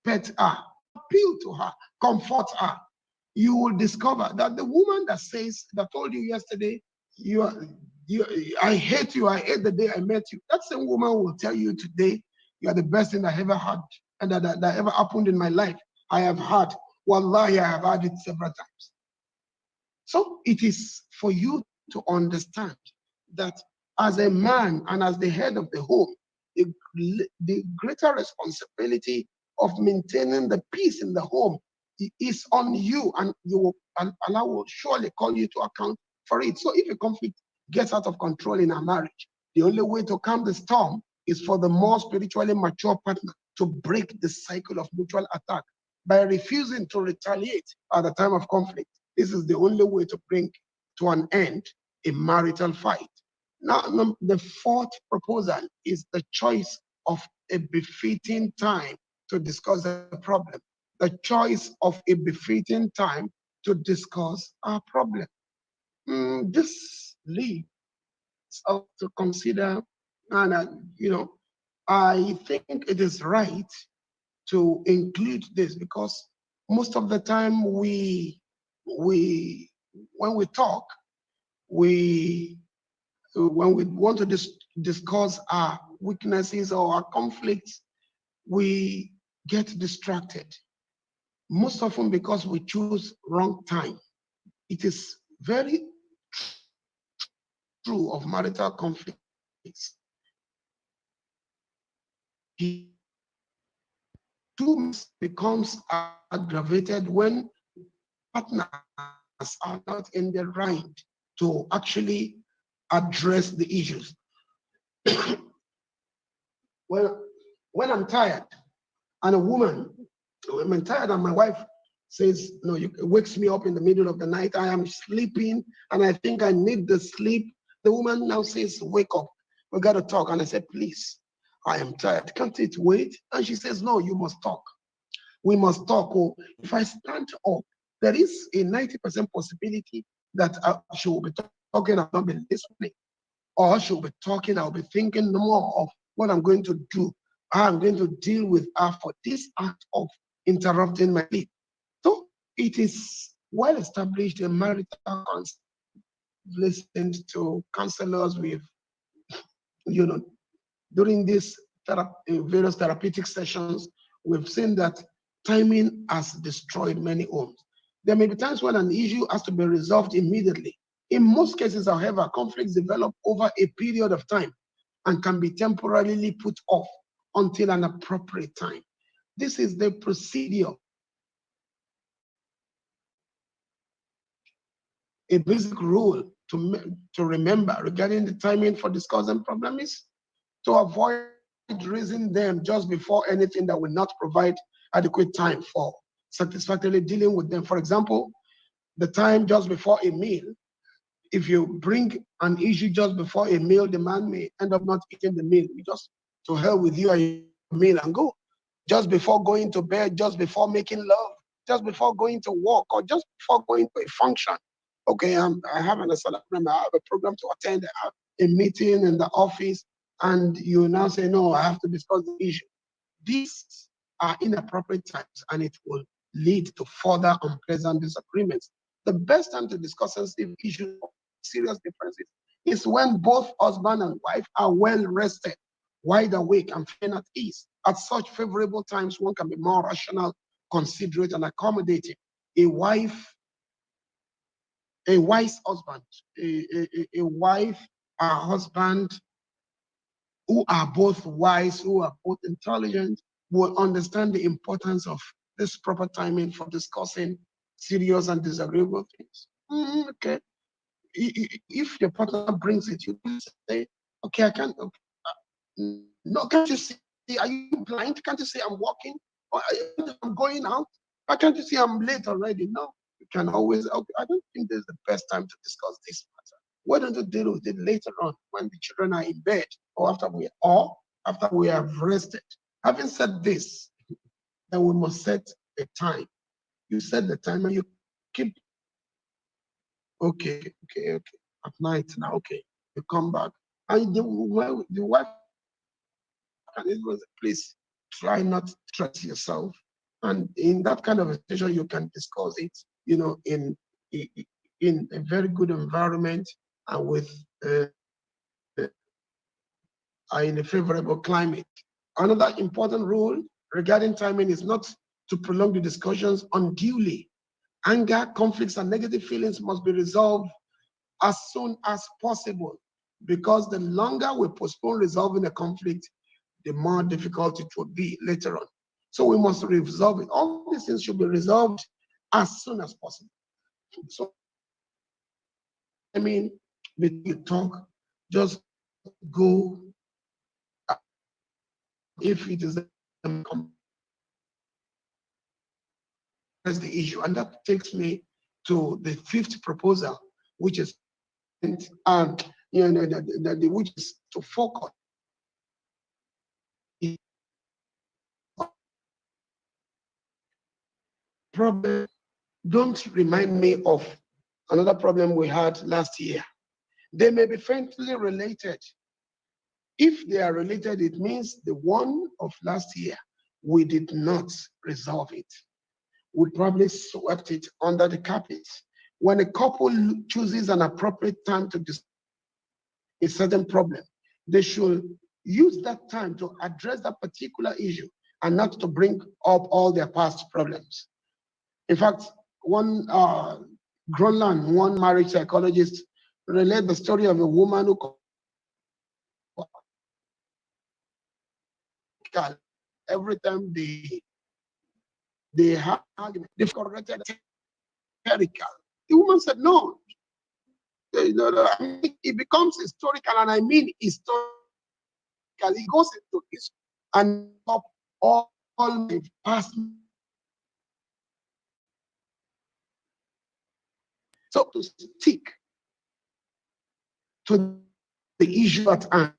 [SPEAKER 4] pet her, appeal to her, comfort her. You will discover that the woman that told you yesterday, I hate you, I hate the day I met you, that same woman will tell you today, you are the best thing I ever had and that ever happened in my life. I have had, wallahi, I have had it several times. So it is for you to understand that as a man and as the head of the home, the greater responsibility of maintaining the peace in the home is on you, and Allah will surely call you to account for it. So if a conflict gets out of control in a marriage, the only way to calm the storm is for the more spiritually mature partner to break the cycle of mutual attack by refusing to retaliate at the time of conflict. This is the only way to bring to an end a marital fight. Now, the fourth proposal is the choice of a befitting time to discuss the problem. The choice of a befitting time to discuss our problem. This leads us to consider, and I think it is right to include this because most of the time when we talk, when we want to discuss our weaknesses or our conflicts, we get distracted. Most often because we choose wrong time. It is very true of marital conflicts. Two becomes aggravated when partners are not in the right to actually address the issues. Well, when I'm tired and a woman, when I'm tired and my wife says, no, it wakes me up in the middle of the night, I am sleeping and I think I need the sleep. The woman now says, wake up, we got to talk. And I said, please, I am tired, can't it wait? And she says, no, you must talk. We must talk. Oh, if I stand up, there is a 90% possibility that she will be talking, I'll not be listening. Or she will be talking, I'll be thinking more of what I'm going to do, how I'm going to deal with her for this act of interrupting my sleep. So it is well established in marital counsel. Listened to counselors with, during these various therapeutic sessions, we've seen that timing has destroyed many homes. There may be times when an issue has to be resolved immediately. In most cases, however, conflicts develop over a period of time and can be temporarily put off until an appropriate time. This is the procedure. A basic rule to remember regarding the timing for discussing problems is to avoid raising them just before anything that will not provide adequate time for satisfactorily dealing with them. For example, the time just before a meal. If you bring an issue just before a meal, the man may end up not eating the meal. You just to hell with you and your meal and go. Just before going to bed, just before making love, just before going to work, or just before going to a function. Okay, I have an assignment, I have a program to attend, I have a meeting in the office, and you now say, no, I have to discuss the issue. These are inappropriate times, and it will lead to further unpleasant disagreements. The best time to discuss sensitive issues or serious differences is when both husband and wife are well rested, wide awake, and feeling at ease. At such favorable times, one can be more rational, considerate, and accommodating. A wise husband, a wife, a husband who are both wise, who are both intelligent, will understand the importance of this proper timing for discussing serious and disagreeable things. Okay. If your partner brings it, you say, okay, I can't. Okay. No, can't you see? Are you blind? Can't you see I'm walking? Or I'm going out? Why can't you see I'm late already? No, you can always. Okay, I don't think this is the best time to discuss this matter. Why don't you deal with it later on when the children are in bed or after we have rested? Having said this, then we must set a time. You set the time and you keep. Okay. At night now, okay, you come back and the wife can even say, please try not to stress yourself. And in that kind of a situation, you can discuss it, in a very good environment and with in a favorable climate. Another important rule regarding timing is not to prolong the discussions unduly. Anger, conflicts, and negative feelings must be resolved as soon as possible, because the longer we postpone resolving a conflict, the more difficult it will be later on. So we must resolve it. All these things should be resolved as soon as possible. So, I mean, before you talk, just go if it is the issue. And that takes me to the fifth proposal, which is which is to focus problem. Don't remind me of another problem we had last year. They may be faintly related. If they are related, it means the one of last year, we did not resolve it. We probably swept it under the carpet. When a couple chooses an appropriate time to discuss a certain problem, they should use that time to address that particular issue and not to bring up all their past problems. In fact, one marriage psychologist related the story of a woman who every time they have argument, they've corrected historical. The woman said, no, it becomes historical, and I mean historical. It goes into this and up all the past. So to stick to the issue at hand,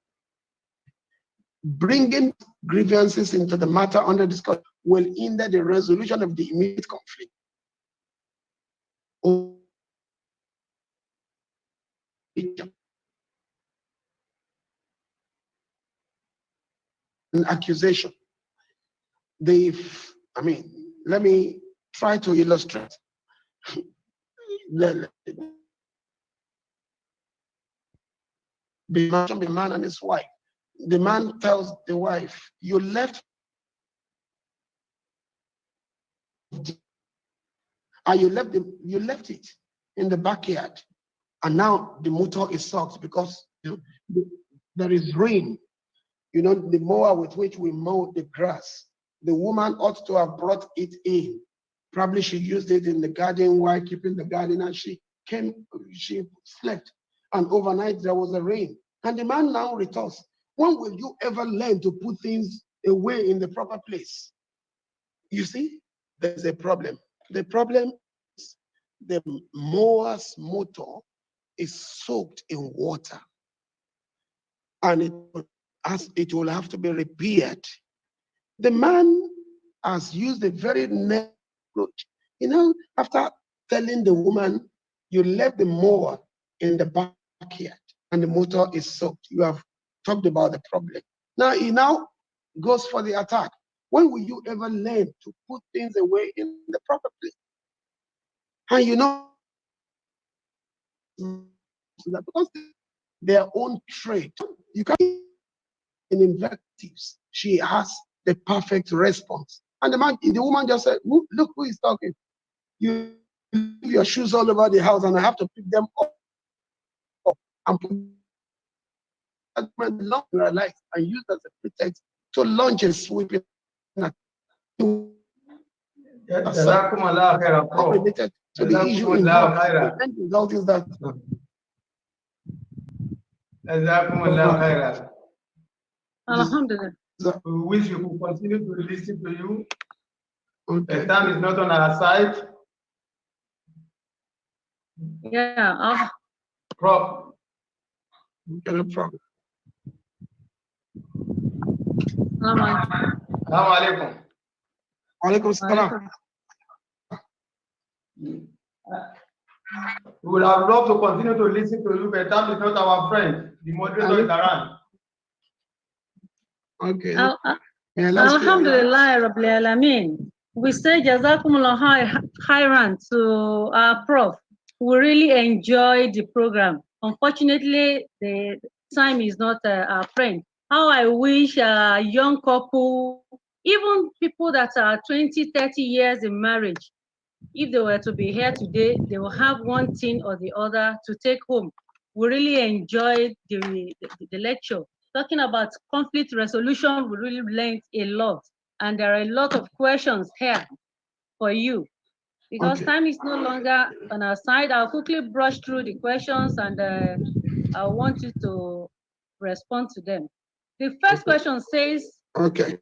[SPEAKER 4] bringing grievances into the matter under discussion will hinder the resolution of the immediate conflict. An accusation. Let me try to illustrate. The man and his wife. The man tells the wife, you left you left it in the backyard, and now the motor is soaked because there is rain. The mower with which we mow the grass, the woman ought to have brought it in. Probably she used it in the garden while keeping the garden, and she slept, and overnight there was a rain. And the man now retorts, when will you ever learn to put things away in the proper place? You see, there's a problem. The problem is the mower's motor is soaked in water, and it will have to be repaired. The man has used a very narrow approach. After telling the woman, you left the mower in the backyard and the motor is soaked, you have talked about the problem. Now he goes for the attack. When will you ever learn to put things away in the proper place? And because their own trade, you can't in invectives. She has the perfect response. And the woman just said, look who is talking. You leave your shoes all over the house and I have to pick them up and put them long in her life and use as a pretext to launch a sweeping attack. Related to the issue involved. The end result is that
[SPEAKER 2] Alhamdulillah.
[SPEAKER 1] We wish we could continue to listen to you.
[SPEAKER 4] okay.
[SPEAKER 1] The time is not on our side.
[SPEAKER 2] Yeah.
[SPEAKER 1] Prof.
[SPEAKER 4] No problem.
[SPEAKER 1] Assalamu alaikum.
[SPEAKER 4] Alaikum salam.
[SPEAKER 1] We would have loved to continue to listen to you, but time is not our friend. The moderator is around.
[SPEAKER 4] Okay.
[SPEAKER 2] Alhamdulillah Rabbil Alameen. We say Jazakumullah khairan to our prof. We really enjoyed the program. Unfortunately, the time is not our friend. How I wish a young couple, even people that are 20, 30 years in marriage, if they were to be here today, they will have one thing or the other to take home. We really enjoyed the lecture. Talking about conflict resolution, we really learned a lot. And there are a lot of questions here for you. Because time is no longer on our side, I'll quickly brush through the questions and I want you to respond to them. The first question says,
[SPEAKER 4] Okay.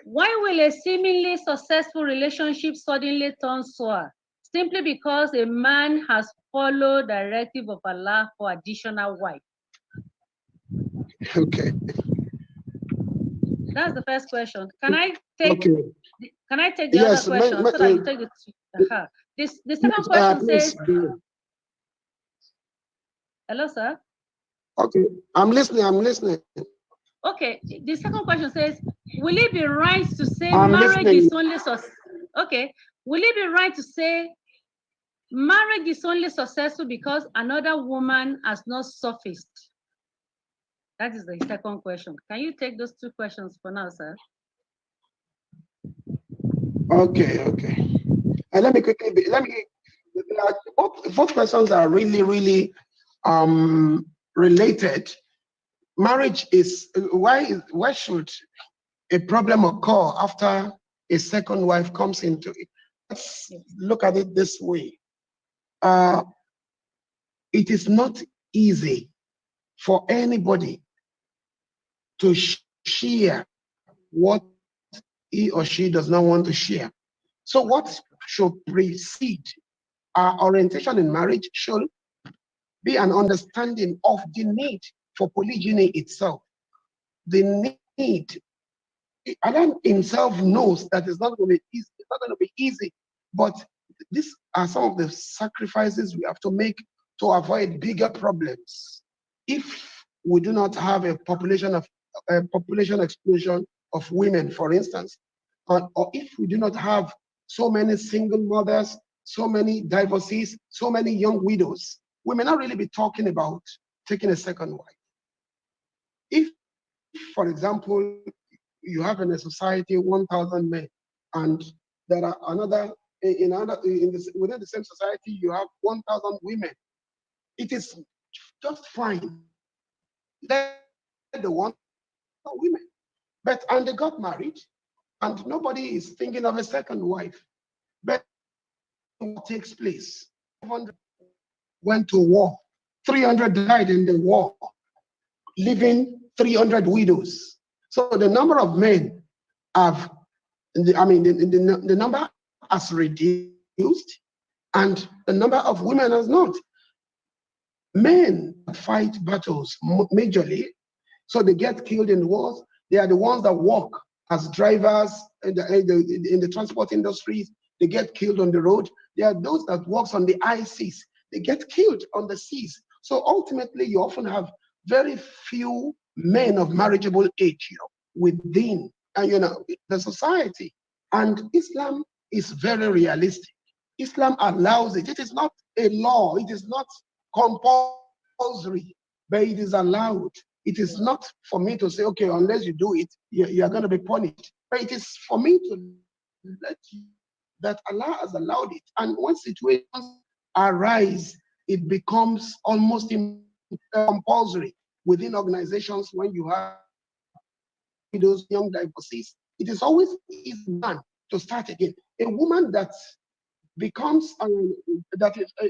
[SPEAKER 2] Why will a seemingly successful relationship suddenly turn sour? Simply because a man has followed the directive of Allah for additional wife.
[SPEAKER 4] Okay.
[SPEAKER 2] That's the first question. Can I take the
[SPEAKER 4] Yes,
[SPEAKER 2] other question so that you take the the second question
[SPEAKER 4] please,
[SPEAKER 2] says, hello, sir.
[SPEAKER 4] Okay, I'm listening.
[SPEAKER 2] Okay, the second question says, will it be right to say
[SPEAKER 4] I'm
[SPEAKER 2] marriage
[SPEAKER 4] listening.
[SPEAKER 2] is only okay? Will it be right to say marriage is only successful because another woman has not surfaced? That is the second question. Can you take those two questions for now, sir?
[SPEAKER 4] Okay. And let me both questions are really related. Marriage is why should a problem occur after a second wife comes into it? Let's look at it this way. It is not easy for anybody to share what he or she does not want to share. So what should precede our orientation in marriage should be an understanding of the need for polygyny itself. The need, Allah himself knows that it's not going to be easy. It's not going to be easy, but these are some of the sacrifices we have to make to avoid bigger problems. If we do not have a population explosion of women, for instance, or if we do not have so many single mothers, so many divorcees, so many young widows, we may not really be talking about taking a second wife. If, for example, you have in a society 1,000 men, and there are within the same society you have 1,000 women, it is just fine. Let the one women, and they got married, and nobody is thinking of a second wife. But what takes place? 500 went to war, 300 died in the war, leaving 300 widows. So the number of men have, the number has reduced, and the number of women has not. Men fight battles majorly, so they get killed in wars. They are the ones that work as drivers in the transport industries. They get killed on the road. They are those that works on the high seas. They get killed on the seas. So ultimately, you often have very few men of marriageable age, within the society. And Islam is very realistic. Islam allows it. It is not a law. It is not compulsory, but it is allowed. It is not for me to say, okay, unless you do it, you are going to be punished. But it is for me to let you that Allah has allowed it. And when situations arise, it becomes almost compulsory within organizations when you have those young divorcees. It is always easy man to start again. A woman that becomes a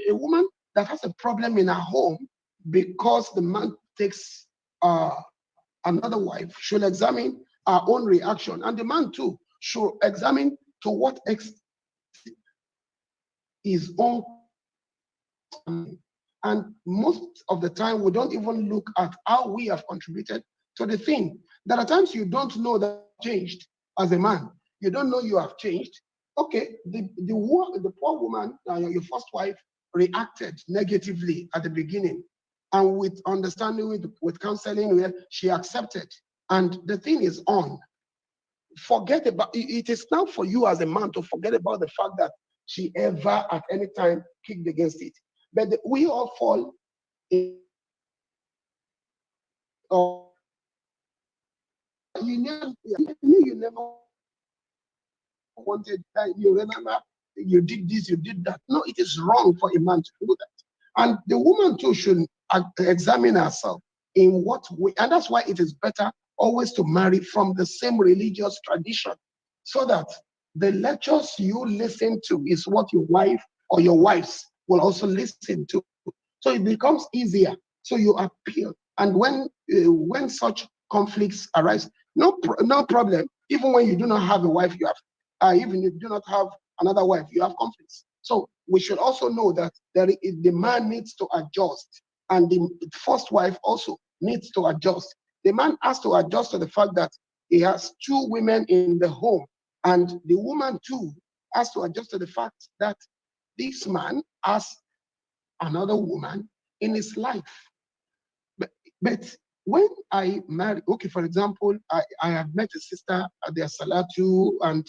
[SPEAKER 4] woman that has a problem in her home because the man takes another wife should examine our own reaction, and the man too should examine to what extent his own. And most of the time, we don't even look at how we have contributed to the thing. There are times you don't know that you changed as a man. You don't know you have changed. Okay, the poor woman, your first wife, reacted negatively at the beginning. And with understanding, with counseling, she accepted. And the thing is on. Forget about it. Is now for you as a man to forget about the fact that she ever at any time kicked against it. But we all fall in. You never wanted that. You remember you did this, you did that. No, it is wrong for a man to do that. And the woman too should examine herself in what way. And that's why it is better always to marry from the same religious tradition, so that the lectures you listen to is what your wife or your wives will also listen to. So it becomes easier. So you appeal. And when such conflicts arise, no problem. Even when you do not have a wife, you have, even if you do not have another wife, you have conflicts. So we should also know that the man needs to adjust, and the first wife also needs to adjust. The man has to adjust to the fact that he has 2 women in the home, and the woman too has to adjust to the fact that this man has another woman in his life. But when I marry, okay, for example, I have met a sister at their Salatu, and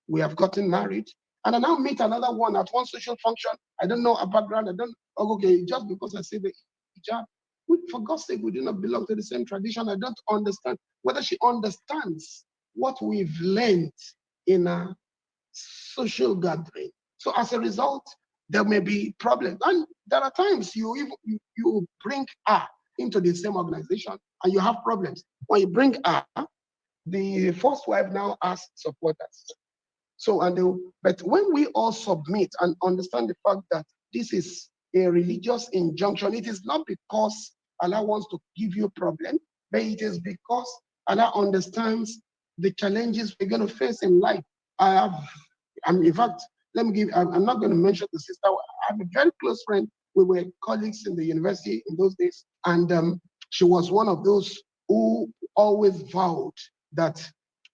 [SPEAKER 4] we have gotten married, and I now meet another one at one social function. I don't know her background. I don't, okay, just because I say the hijab, for God's sake, we do not belong to the same tradition. I don't understand whether she understands what we've learned in a social gathering. So as a result, there may be problems. And there are times you bring her into the same organization and you have problems. When you bring her, the first wife now has supporters. So, but when we all submit and understand the fact that this is a religious injunction, it is not because Allah wants to give you a problem, but it is because Allah understands the challenges we're going to face in life. In fact, I'm not going to mention the sister. I have a very close friend. We were colleagues in the university in those days, and she was one of those who always vowed that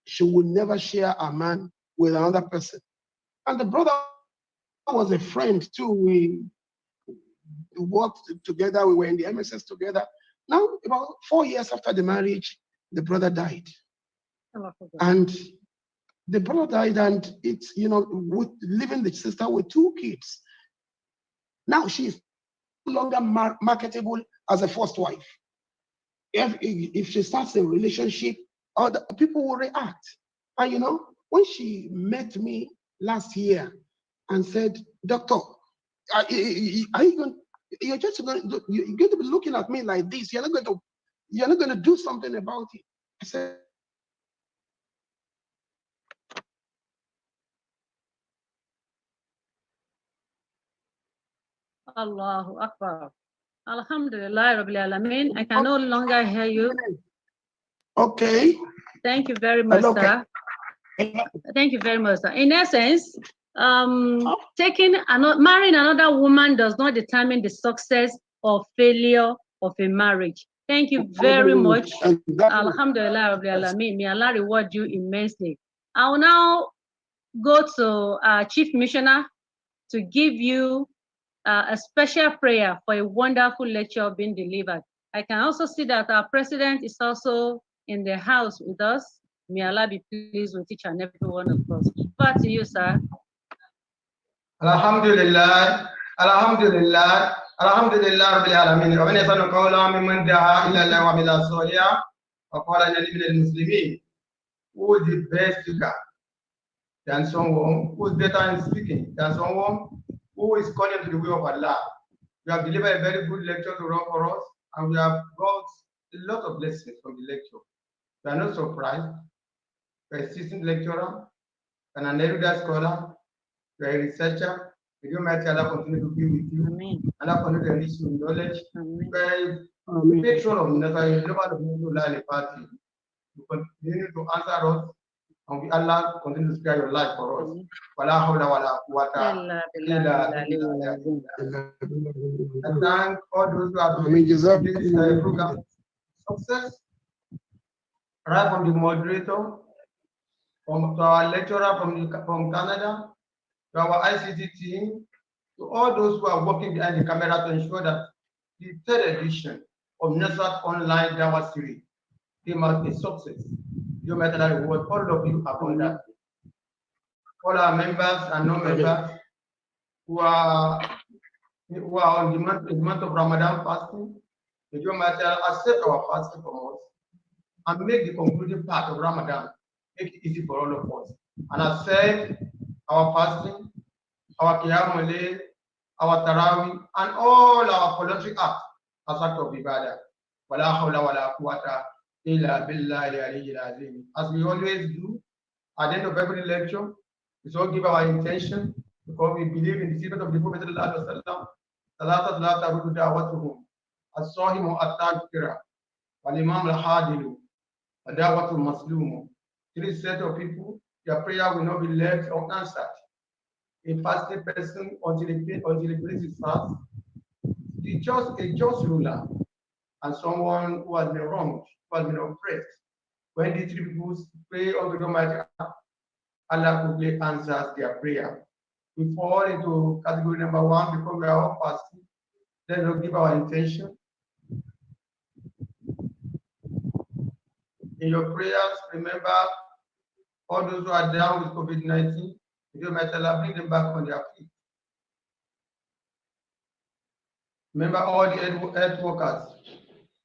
[SPEAKER 4] she would never share a man with another person. And the brother was a friend too. We worked together. We were in the MSS together. Now, about 4 years after the marriage, the brother died. And the brother died, and it's, with leaving the sister with 2 kids. Now she's no longer marketable as a first wife. If she starts a relationship, other people will react. And when she met me last year and said, "Doctor, are you going? You're going to be looking at me like this. You're not going to do something about it." I said,
[SPEAKER 2] Allahu Akbar. Alhamdulillah Rabbil Alameen. I can no longer hear you.
[SPEAKER 4] Okay.
[SPEAKER 2] Thank you very much, sir. Thank you very much, sir. In essence, marrying another woman does not determine the success or failure of a marriage. Thank you very much. Alhamdulillah Rabbil Alameen. May Allah reward you immensely. I will now go to our Chief Missioner to give you a special prayer for a wonderful lecture being delivered. I can also see that our president is also in the house with us. May Allah be pleased with each and every one of us. Back to you, sir.
[SPEAKER 1] Alhamdulillah, Alhamdulillah, Alhamdulillah Rabbil Alamin. ومن يفعل قولا ممن دعا إلى الله وعمل صالحا وقال إنني من المسلمين. Who is the best speaker than someone who is better in speaking than someone who is calling to the way of Allah? We have delivered a very good lecture to run for us, and we have got a lot of lessons from the lecture. We are not surprised. We are a seasoned lecturer and an erudite scholar. We are a researcher. May the Almighty Allah continue to be with you.
[SPEAKER 2] Amen.
[SPEAKER 1] Allah continue to enrich you in knowledge.
[SPEAKER 2] Amen.
[SPEAKER 1] We are a patron of Nazareth, global of Muhammad Party. You continue to answer us, and we Allah continue to spare your life for us. Wala hawla wala quwwata illa billah. I thank all those who have made this program success. Right from the moderator, to our lecturer from Canada, to our ICT team, to all those who are working behind the camera to ensure that the 3rd edition of Nusrat Online Dawah Series came out a success. You might reward all of you upon that. All our members and non-members who are on the month of Ramadan fasting, you might accept our fasting from us and make the concluding part of Ramadan, make it easy for all of us. And accept our fasting, our Qiyamul Layl, our Tarawih, and all our voluntary acts as act of ibadah. Wala hawla wala quwwata illa billahi al-aliyyil azim. As we always do, at the end of every lecture, we all give our intention, because we believe in the secret of the Prophet sallallahu alaihi wasallam. As-sahimu at-taqira, wal-imam al-hadilu, Adawah to Muslim. 3 set of people, their prayer will not be left unanswered. A fasting person until he breaks his fast, a just ruler, and someone who has been wronged, who has been oppressed. When these 3 people pray unto the Almighty, Allah quickly answers their prayer. We fall into category number 1 because we are all fasting. Let's not give our intention. In your prayers, remember all those who are down with COVID-19, you might bring them back on their feet. Remember all the health workers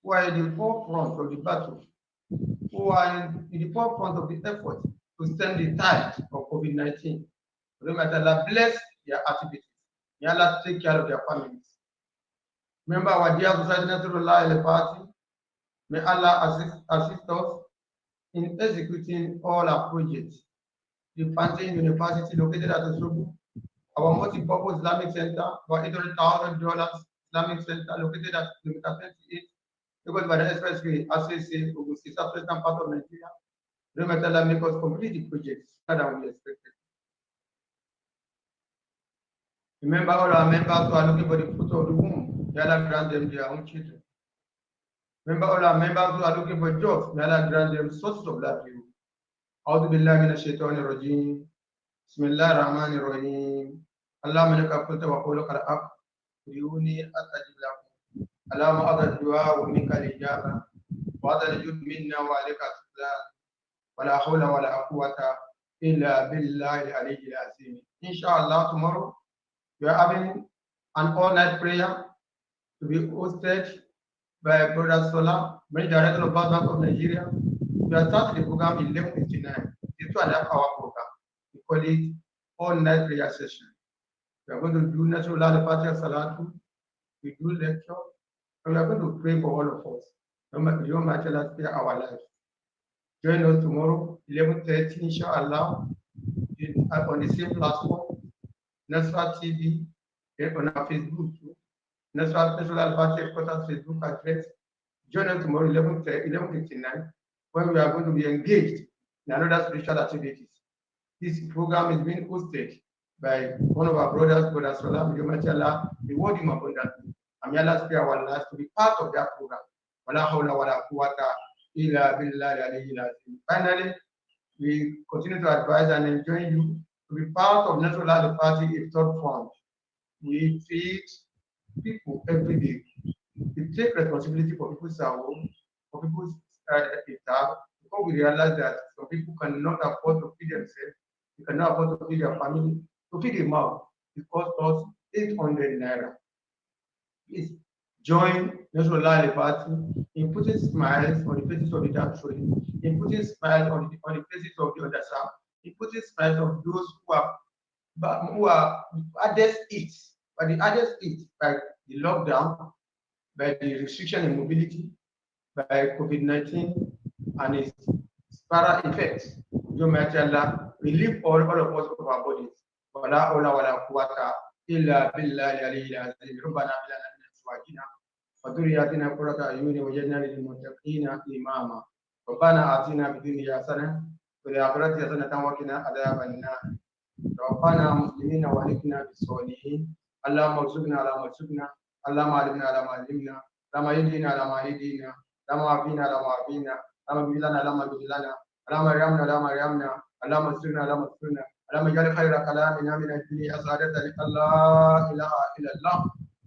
[SPEAKER 1] who are in the forefront of the battle, who are in the forefront of the effort to stem the tide of COVID-19. Remember, Allah bless their activities. May Allah take care of their families. Remember our dear Society Nasrullah Party. May Allah assist us in executing all our projects. The Fountain University located at Osobu, our multi-purpose Islamic Center, for $800,000 Islamic Center located at Kilometer 28, because by the expressway, ACC, Ogun State, southwestern part of Nigeria. Remember, Allah make us complete the projects better than we expected. Remember all our members who are looking for the fruit of the womb, may Allah grant them their own children. Remember all our members who are looking for jobs, may Allah grant them sources of livelihood. أعوذ بالله من الشيطان الرجيم بسم الله الرحمن الرحيم اللهم إنك قلت وقولك الحق ادعوني أستجب لكم اللهم أعطى الدعاء ومنك الإجابة وأعطى الجود منا وعليك السلام ولا حول ولا قوة إلا بالله العلي العظيم. Inshallah, tomorrow we are having an all-night prayer to be hosted by Brother Sola, Main Director of Bank of Nigeria. We are starting the program 11:59. It's 2.5-hour program. We call it all-night prayer session. We are going to do natural al-Fatiha Salatu. We do lecture, and we are going to pray for all of us. You might tell us our lives. Join us tomorrow, 11:30, inshallah, on the same platform, Nasra TV, on our Facebook too. Nasra al-Fatiha headquarters Facebook address. Join us tomorrow, 11:59, when we are going to be engaged in another spiritual activities. This program is being hosted by one of our brothers, Brother Salam, reward him abundantly. And may Allah spare our lives to be part of that program. Finally, we continue to advise and enjoin you to be part of Natural Party Iftar Fund. We feed people every day. We take responsibility for people's home, for people's iftar, because we realize that some people cannot afford to feed themselves, they cannot afford to feed their family, to feed them out. It costs us 800 naira. Please join Natural Party in putting smiles on the faces of the diaspora, in putting smiles on the faces of the underserved, in putting smiles on those who are hardest hit by the hardest hit by the lockdown, by the restriction in mobility, by COVID-19 and its spiral effects. Allah relieve all of us of our bodies. ولا حول ولا قوة إلا بالله العلي العظيم. ربنا هب لنا من أزواجنا وذرياتنا قرة أعين واجعلنا للمتقين إماما. ربنا آتنا في الدنيا حسنة وفي الآخرة حسنة وقنا عذاب النار. توفنا مسلمين وألحقنا بالصالحين. اللهم ارزقنا على ما رزقنا، اللهم علمنا على ما علمنا، اللهم اهدنا على ما هدينا، اللهم عافينا على ما عافينا، اللهم اغفر لنا على ما غفر لنا، اللهم ارحمنا على ما ارحمنا، اللهم استرنا على ما استرنا، اللهم اجعل خير كلامنا من الدنيا سعادة لا اله الا الله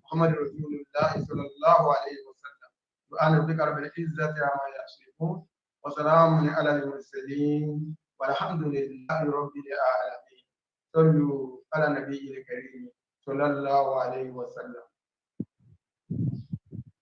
[SPEAKER 1] محمد رسول الله صلى الله عليه وسلم. سبحان ربك رب العزة عما يصفون وسلام على المرسلين والحمد لله رب العالمين. صلوا على النبي الكريم صلى الله عليه وسلم.